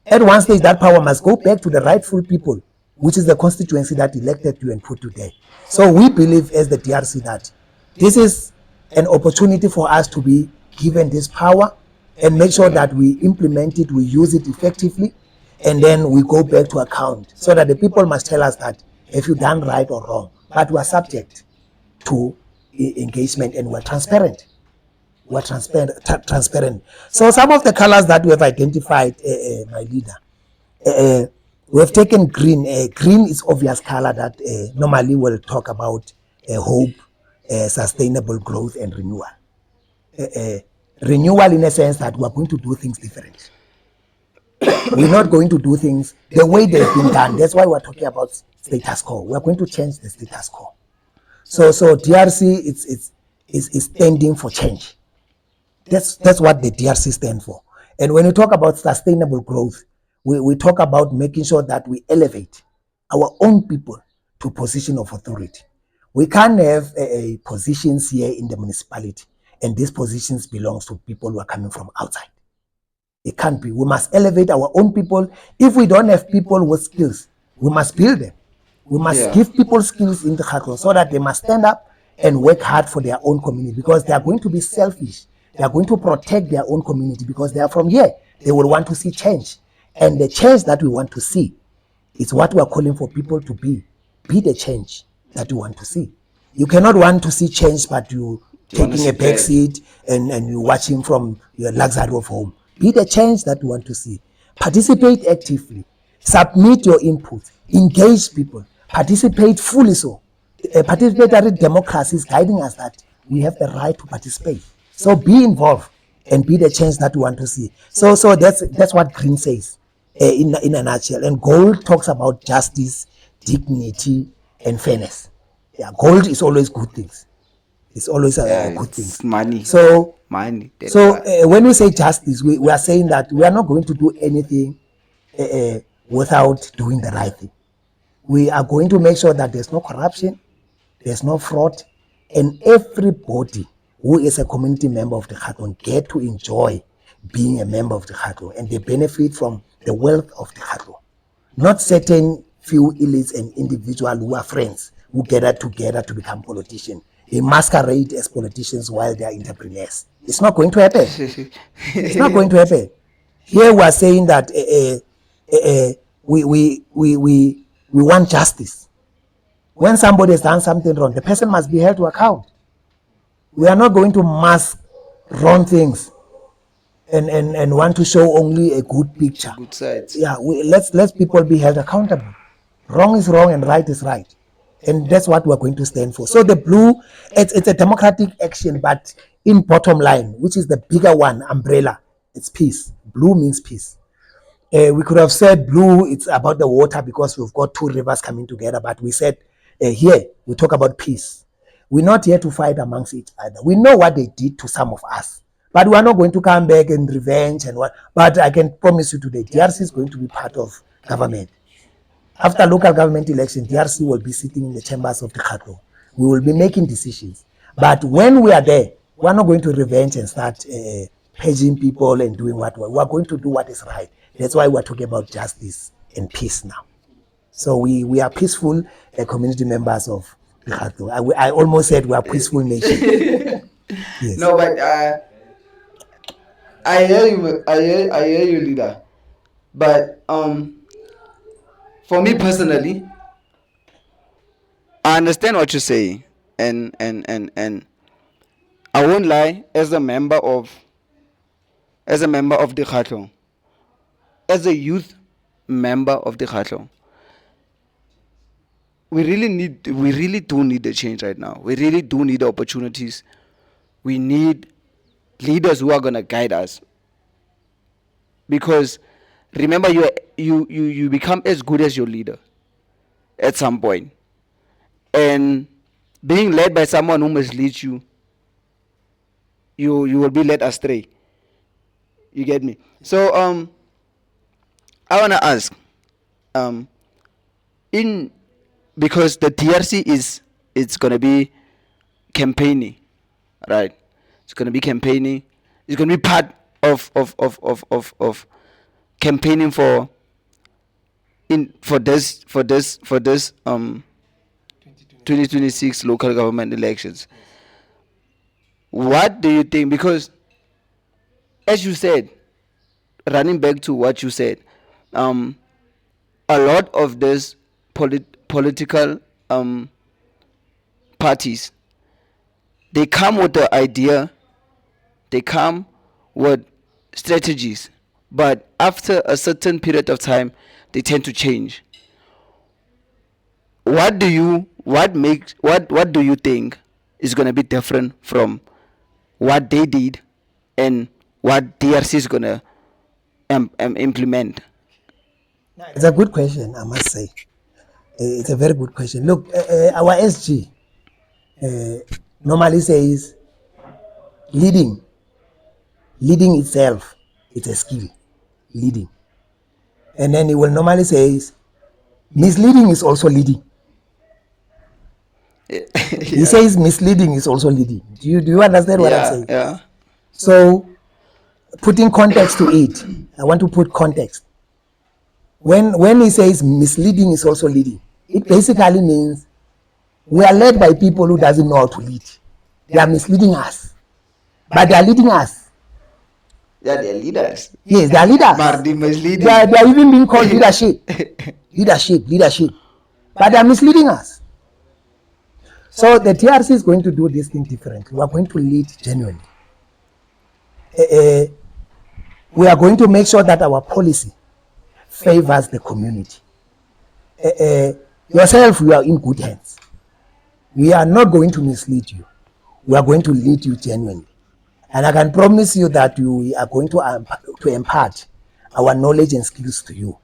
At one stage, that power must go back to the rightful people, which is the constituency that elected you and put you there. So we believe as the DRC that this is an opportunity for us to be given this power and make sure that we implement it, we use it effectively, and then we go back to account, so that the people must tell us that if you've done right or wrong. But we are subject to engagement, and we're transparent. We're transparent. So some of the colors that we have identified, my leader, we have taken green. Green is obvious color that normally we'll talk about hope, sustainable growth, and renewal. Renewal in a sense that we're going to do things different. We're not going to do things the way they've been done. That's why we're talking about status quo. We're going to change the status quo. So DRC is standing for change. That's what the DRC stands for. And when we talk about sustainable growth, we talk about making sure that we elevate our own people to position of authority. We can't have positions here in the municipality, and these positions belong to people who are coming from outside. It can't be. We must elevate our own people. If we don't have people with skills, we must build them. We must give people skills in the Khatlo, so that they must stand up and work hard for their own community, because they are going to be selfish. They are going to protect their own community because they are from here. They will want to see change. And the change that we want to see is what we are calling for people to be. Be the change that you want to see. You cannot want to see change, but you taking a back seat and you watching from your luxury of home. Be the change that you want to see. Participate actively. Submit your input. Engage people. Participate fully so. Participatory democracy is guiding us that we have the right to participate. So be involved and be the change that we want to see. So that's what green says in a nutshell. And gold talks about justice, dignity, and fairness. Yeah, gold is always good things. It's always a good thing. Money. So money. When we say justice, we are saying that we are not going to do anything without doing the right thing. We are going to make sure that there's no corruption, there's no fraud, and everybody who is a community member of the Khatlo get to enjoy being a member of the Khatlo, and they benefit from the wealth of the Khatlo. Not certain few elites and individuals who are friends who gather together to become politicians. They masquerade as politicians while they are entrepreneurs. It's not going to happen. It's not going to happen. Here we are saying that we want justice. When somebody has done something wrong, the person must be held to account. We are not going to mask wrong things and want to show only a good picture. Good sides. Yeah, let's people be held accountable. Wrong is wrong and right is right, and that's what we're going to stand for. So the blue, it's a democratic action, but in bottom line, which is the bigger one, umbrella, it's peace. Blue means peace. We could have said blue, it's about the water because we've got two rivers coming together, but we said here we talk about peace. We're not here to fight amongst each other. We know what they did to some of us, but we are not going to come back and revenge and what. But I can promise you today, DRC is going to be part of government. After local government election, DRC will be sitting in the chambers of the Khatlo. We will be making decisions. But when we are there, we are not going to revenge and start paging people and doing what we are going to do what is right. That's why we're talking about justice and peace now. So we are peaceful community members of the Khatlo. I almost said we are peaceful nation. Yes. No, but I hear you. I hear you, leader. But for me personally, I understand what you're saying, and I won't lie. As a member of the Khatlo, as a youth member of the Khatlo, we really do need a change right now. We really do need opportunities. We need leaders who are gonna guide us. Because remember, you become as good as your leader at some point, and being led by someone who misleads you, you will be led astray. You get me? So I wanna ask, in because the DRC it's gonna be campaigning, right? It's gonna be campaigning. It's gonna be part of campaigning for this 2026 local government elections. What do you think? Because as you said, running back to what you said, a lot of these political parties, they come with the idea, they come with strategies, but after a certain period of time, they tend to change. What do you think is going to be different from what they did and what DRC is going to implement? It's a good question, I must say. It's a very good question. Look, our SG normally says leading itself, it's a skill, leading. And then he will normally say misleading is also leading. He says misleading is also leading. Do you understand what I'm saying? Yeah. So putting context to it, I want to put context. When he says misleading is also leading, it basically means we are led by people who doesn't know how to lead. They are misleading us, but they are leading us. Yeah, they're leaders. Yes, they are leaders. But they misleading. They are even being called leadership. But they are misleading us. So the TRC is going to do this thing differently. We are going to lead genuinely. We are going to make sure that our policy favors the community. Yourself, you are in good hands. We are not going to mislead you. We are going to lead you genuinely. And I can promise you that we are going to impart our knowledge and skills to you.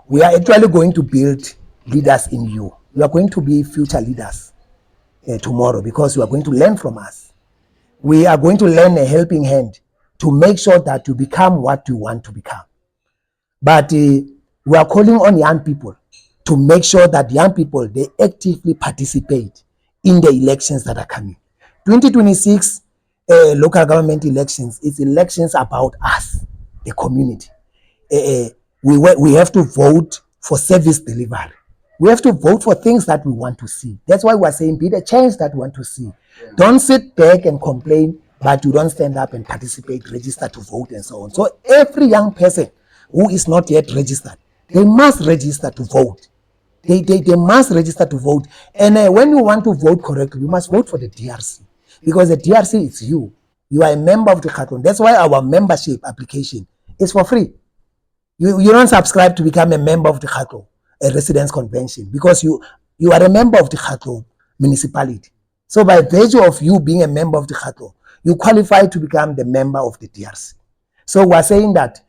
We are actually going to build leaders in you. You are going to be future leaders tomorrow because you are going to learn from us. We are going to lend a helping hand to make sure that you become what you want to become. But we are calling on young people to make sure that young people, they actively participate in the elections that are coming. 2026 local government elections, it's elections about us, the community. We have to vote for service delivery. We have to vote for things that we want to see. That's why we're saying be the change that we want to see. Yeah. Don't sit back and complain, but you don't stand up and participate, register to vote and so on. So every young person who is not yet registered, they must register to vote. They must register to vote. And when you want to vote correctly, you must vote for the DRC. Because the DRC is you. You are a member of the Khatlong. That's why our membership application is for free. You don't subscribe to become a member of the Khatlong, a residence convention, because you are a member of the Khatlong municipality. So by virtue of you being a member of the Khatlong, you qualify to become the member of the DRC. So we're saying that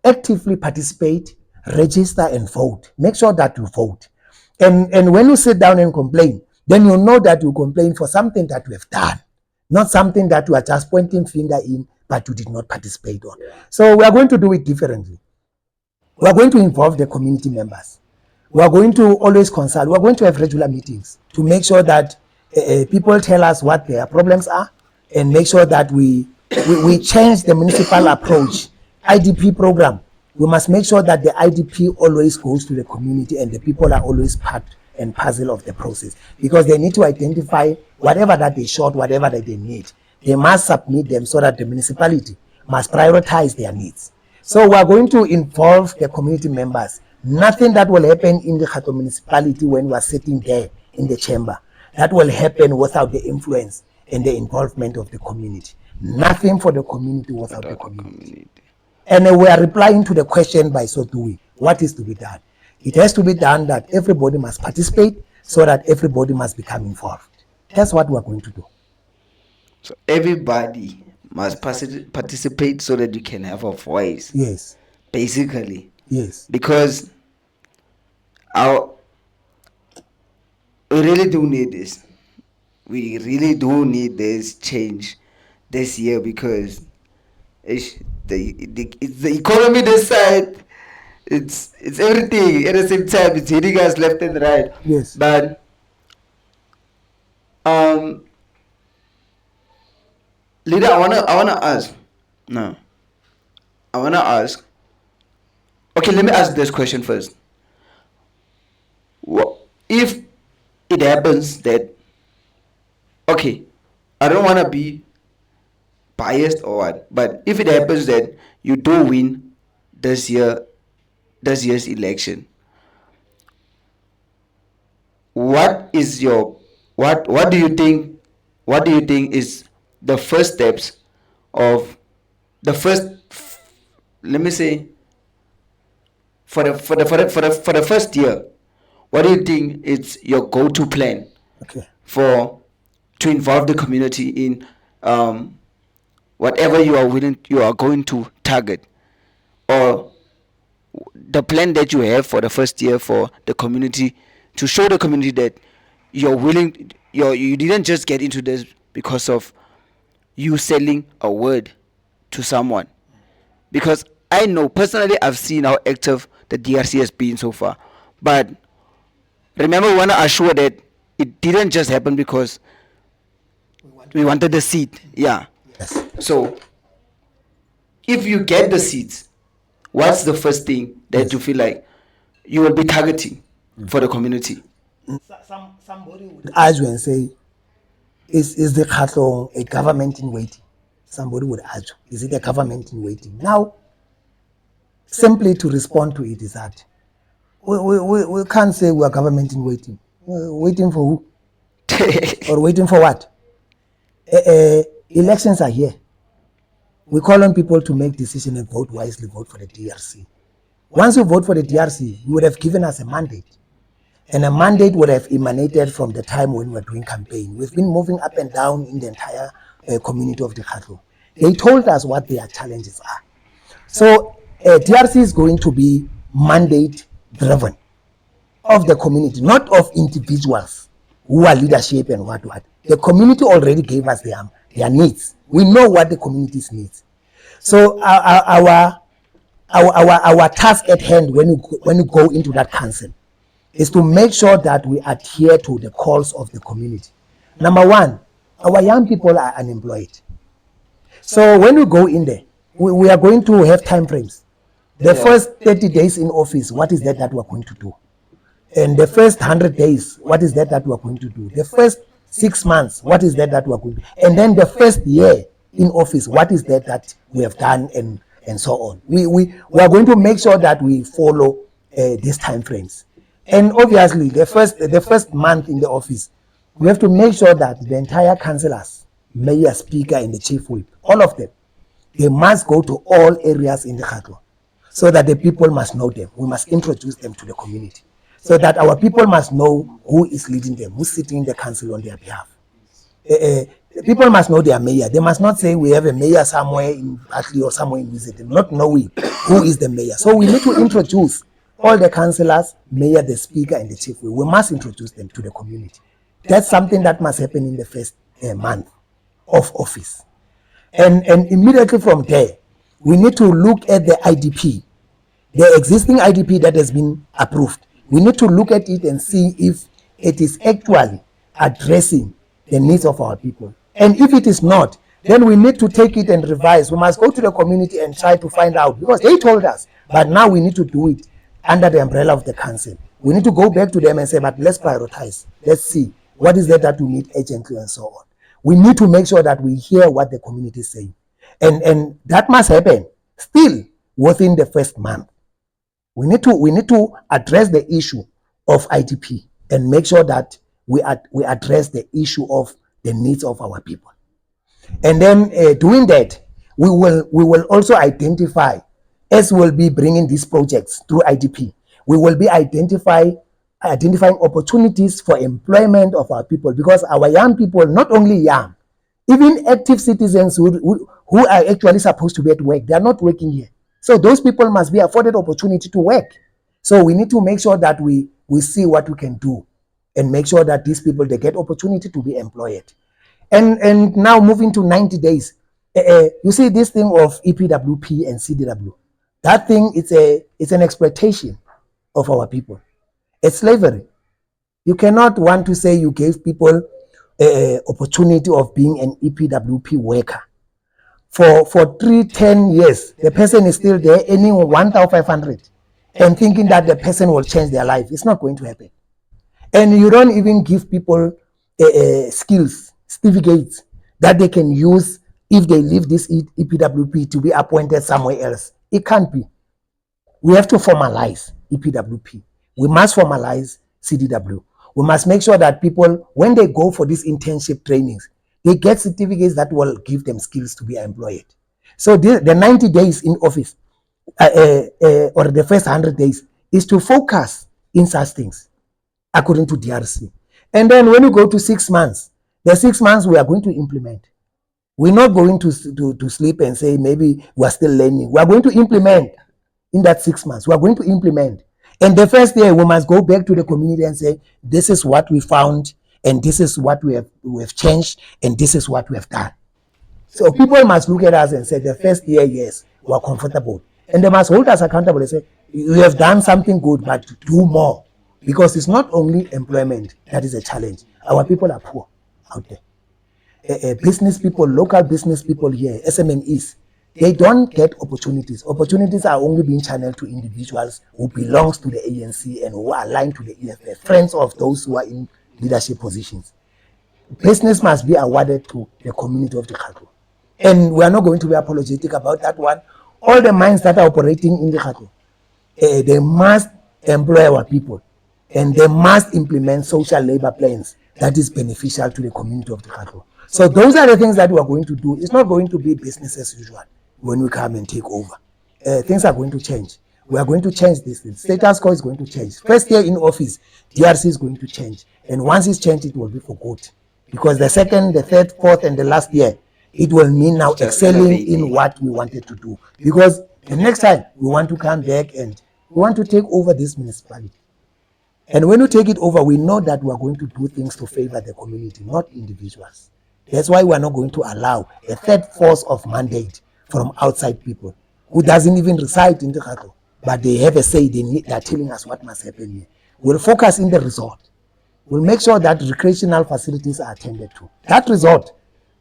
actively participate, register and vote. Make sure that you vote. And when you sit down and complain, then you know that you complain for something that you have done, not something that you are just pointing finger in, but you did not participate on. So we are going to do it differently. We are going to involve the community members. We are going to always consult. We are going to have regular meetings to make sure that people tell us what their problems are and make sure that we change the municipal approach. IDP program, we must make sure that the IDP always goes to the community and the people are always part and parcel of the process, because they need to identify whatever that they short, whatever that they need. They must submit them so that the municipality must prioritize their needs. So we are going to involve the community members. Nothing that will happen in the Khatlong municipality when we are sitting there in the chamber, that will happen without the influence and the involvement of the community. Nothing for the community without the community. And we are replying to the question by so doing. What is to be done? It has to be done that everybody must participate so that everybody must become involved. That's what we are going to do. So everybody must participate so that you can have a voice. Yes. Basically. Yes. Because we really do need this. We really do need this change this year, because it's the economy this side, it's everything at the same time. It's hitting us left and right. Yes. But leader, I wanna ask. No. I wanna ask. Okay, let me ask this question first. If it happens that, okay, I don't wanna be biased or what, but if it happens that you do win this year's election, what do you think is the first steps of the first, let me say, for the first year, what do you think is your go-to plan? Okay. To involve the community in whatever you are going to target, or the plan that you have for the first year for the community, to show the community that you're willing, you didn't just get into this because of you selling a word to someone. Because I know personally, I've seen how active the DRC has been so far, but remember, we want to assure that it didn't just happen because we wanted the seat. Yeah. Yes. So if you get the seats, what's the first thing that you feel like you will be targeting for the community? Somebody would argue and say, is the Khatlong a government in waiting? Somebody would argue, is it a government in waiting? Now, simply to respond to it is that we can't say we are government in waiting. Waiting for who? Or waiting for what? Elections are here. We call on people to make decisions and vote wisely, vote for the DRC. Once you vote for the DRC, you would have given us a mandate. And a mandate would have emanated from the time when we were doing campaign. We've been moving up and down in the entire community of the Khatlong. They told us what their challenges are. So DRC is going to be mandate driven of the community, not of individuals who are leadership and what. The community already gave us their needs. We know what the community's needs. So our task at hand when you go into that council is to make sure that we adhere to the calls of the community. Number one, our young people are unemployed. So when we go in there, we are going to have time frames. The first 30 days in office, what is that we're going to do? And the first 100 days, what is that we're going to do? The first 6 months, what is that we're going to do? And then the first year in office, what is that we have done, and so on. We are going to make sure that we follow these time frames. And obviously, the first month in the office, we have to make sure that the entire councillors, mayor, speaker, and the chief whip, all of them, they must go to all areas in the Khatlo so that the people must know them. We must introduce them to the community so that our people must know who is leading them, who's sitting in the council on their behalf. People must know their mayor. They must not say we have a mayor somewhere in Batley or somewhere in Wizard, not knowing who is the mayor. So we need to introduce all the councillors, mayor, the speaker, and the chief. We must introduce them to the community. That's something that must happen in the first month of office. And immediately from there, we need to look at the IDP, the existing IDP that has been approved. We need to look at it and see if it is actually addressing the needs of our people. And if it is not, then we need to take it and revise. We must go to the community and try to find out, because they told us, but now we need to do it under the umbrella of the council. We need to go back to them and say, but let's prioritize. Let's see what is that we need urgently and so on. We need to make sure that we hear what the community is saying. And that must happen still within the first month. We need to address the issue of IDP and make sure that we address the issue of the needs of our people. And then doing that, we will also identify, as we'll be bringing these projects through IDP, we will be identifying opportunities for employment of our people, because our young people, not only young, even active citizens who are actually supposed to be at work, they are not working here. So those people must be afforded opportunity to work. So we need to make sure that we see what we can do and make sure that these people, they get opportunity to be employed. And now moving to 90 days, you see this thing of EPWP and CDW, that thing, it's an exploitation of our people. It's slavery. You cannot want to say you gave people opportunity of being an EPWP worker. For 10 years, the person is still there earning 1,500 and thinking that the person will change their life. It's not going to happen. And you don't even give people skills, certificates that they can use if they leave this EPWP to be appointed somewhere else. It can't be. We have to formalize EPWP. We must formalize CDW. We must make sure that people, when they go for these internship trainings, they get certificates that will give them skills to be employed. So the 90 days in office, or the first 100 days, is to focus in such things, according to DRC. And then when you go to 6 months, the 6 months we are going to implement. We're not going to sleep and say maybe we're still learning. We are going to implement in that 6 months. We are going to implement. And the first year, we must go back to the community and say, this is what we found, and this is what we have changed, and this is what we have done. So people must look at us and say, the first year, yes, we are comfortable. And they must hold us accountable and say, you have done something good, but do more. Because it's not only employment that is a challenge. Our people are poor out there. Business people, local business people here, SMMEs, they don't get opportunities. Opportunities are only being channeled to individuals who belongs to the ANC and who are aligned to the EFF, friends of those who are in leadership positions. Business must be awarded to the community of the Khatlo. And we are not going to be apologetic about that one. All the mines that are operating in the Khatlo, they must employ our people, and they must implement social labor plans that is beneficial to the community of the Khatlo. So those are the things that we are going to do. It's not going to be business as usual when we come and take over. Things are going to change. We are going to change this thing. Status quo is going to change. First year in office, DRC is going to change. And once it's changed, it will be for good. Because the second, the third, fourth, and the last year, it will mean now excelling in what we wanted to do. Because the next time, we want to come back and we want to take over this municipality. And when we take it over, we know that we are going to do things to favor the community, not individuals. That's why we are not going to allow a third force of mandate from outside people who doesn't even reside in the Khatlo, but they have a say. They are telling us what must happen here. We'll focus in the resort. We'll make sure that recreational facilities are attended to. That resort,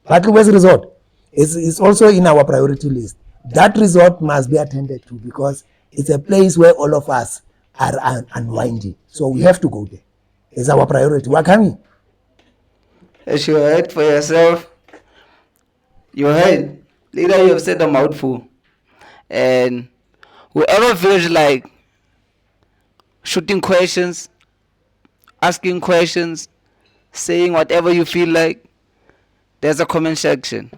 Battle West Resort, is also in our priority list. That resort must be attended to because it's a place where all of us are unwinding. So we have to go there. It's our priority. We're coming. As you heard for yourself, you heard, leader, you have said a mouthful. And whoever feels like shooting questions, asking questions, saying whatever you feel like, there's a comment section.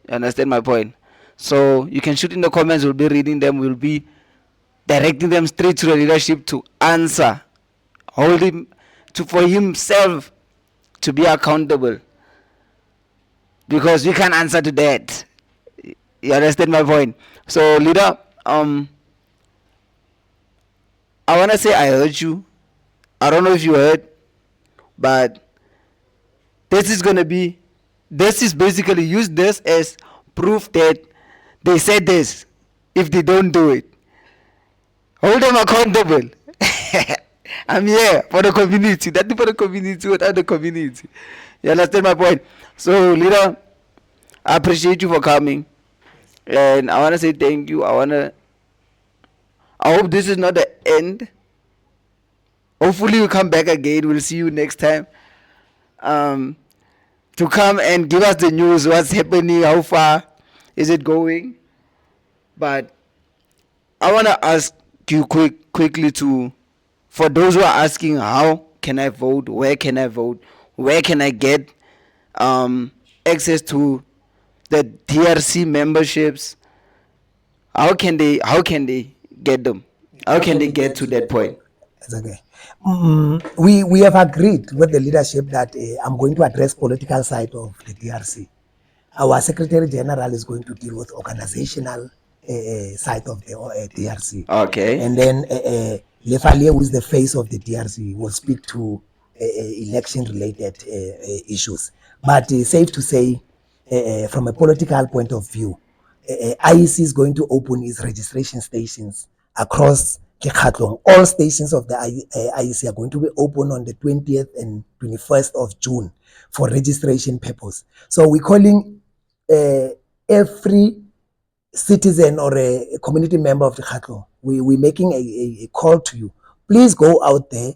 You understand my point? So you can shoot in the comments. We'll be reading them. We'll be directing them straight to the leadership to answer, hold him to for himself to be accountable, because we can't answer to that. You understand my point? So leader, I wanna say I heard you. I don't know if you heard, but this is basically use this as proof that they said this. If they don't do it, hold them accountable. I'm here for the community. That's for the community, without the community. You understand my point? So, leader, I appreciate you for coming. And I want to say thank you. I hope this is not the end. Hopefully, we come back again. We'll see you next time. To come and give us the news, what's happening, how far is it going. But I want to ask you quickly for those who are asking, how can I vote, where can I vote, where can I get access to the DRC memberships, how can they get them, how can they get to that point? It's okay. We have agreed with the leadership that I'm going to address political side of the DRC. Our Secretary General is going to deal with organizational side of the DRC. Okay. And then Lefalie, who is the face of the DRC, will speak to election-related issues. But safe to say, from a political point of view, IEC is going to open its registration stations across Kekhatlong. All stations of the IEC are going to be open on the 20th and 21st of June for registration purpose. So we're calling every citizen or a community member of the Kekhatlong. We're making a call to you. Please go out there,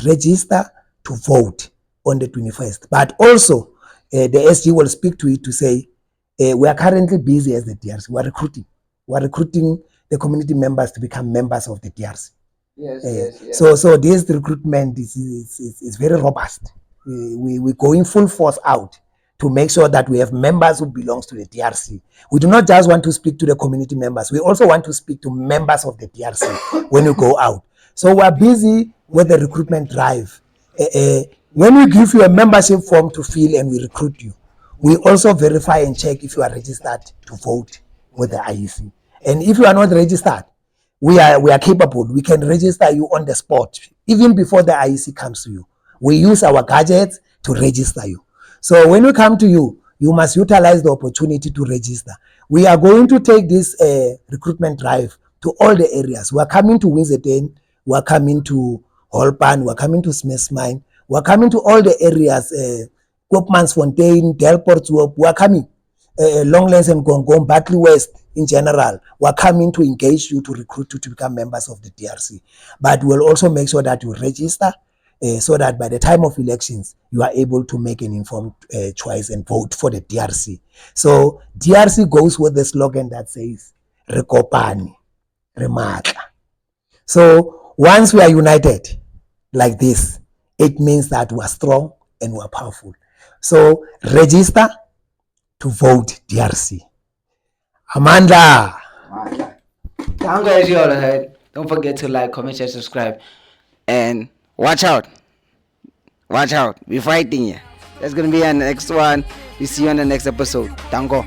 register to vote on the 21st. But also, the SG will speak to it to say, we are currently busy as the DRC. We are recruiting. We are recruiting the community members to become members of the DRC. Yes. So this recruitment is very robust. We're going full force out to make sure that we have members who belongs to the DRC. We do not just want to speak to the community members. We also want to speak to members of the DRC when we go out. So we are busy with the recruitment drive. When we give you a membership form to fill and we recruit you, we also verify and check if you are registered to vote with the IEC. And if you are not registered, we are capable. We can register you on the spot, even before the IEC comes to you. We use our gadgets to register you. So when we come to you, you must utilize the opportunity to register. We are going to take this recruitment drive to all the areas. We are coming to Winterton, we are coming to Holpan, we are coming to Smith's Mine, we are coming to all the areas, Koopmansfontein, Delport, we are coming, Longlands and Gongong, Bartley West in general. We are coming to engage you, to recruit you to become members of the DRC. But we'll also make sure that you register so that by the time of elections, you are able to make an informed choice and vote for the DRC. So DRC goes with the slogan that says, Rekopani, Rematla. So once we are united like this, it means that we are strong and we are powerful. So register to vote DRC. Amanda. Thank you, as you all heard. Don't forget to like, comment, share, subscribe, and watch out. Watch out. We're fighting here. That's gonna be our next one. We see you on the next episode. Thank you.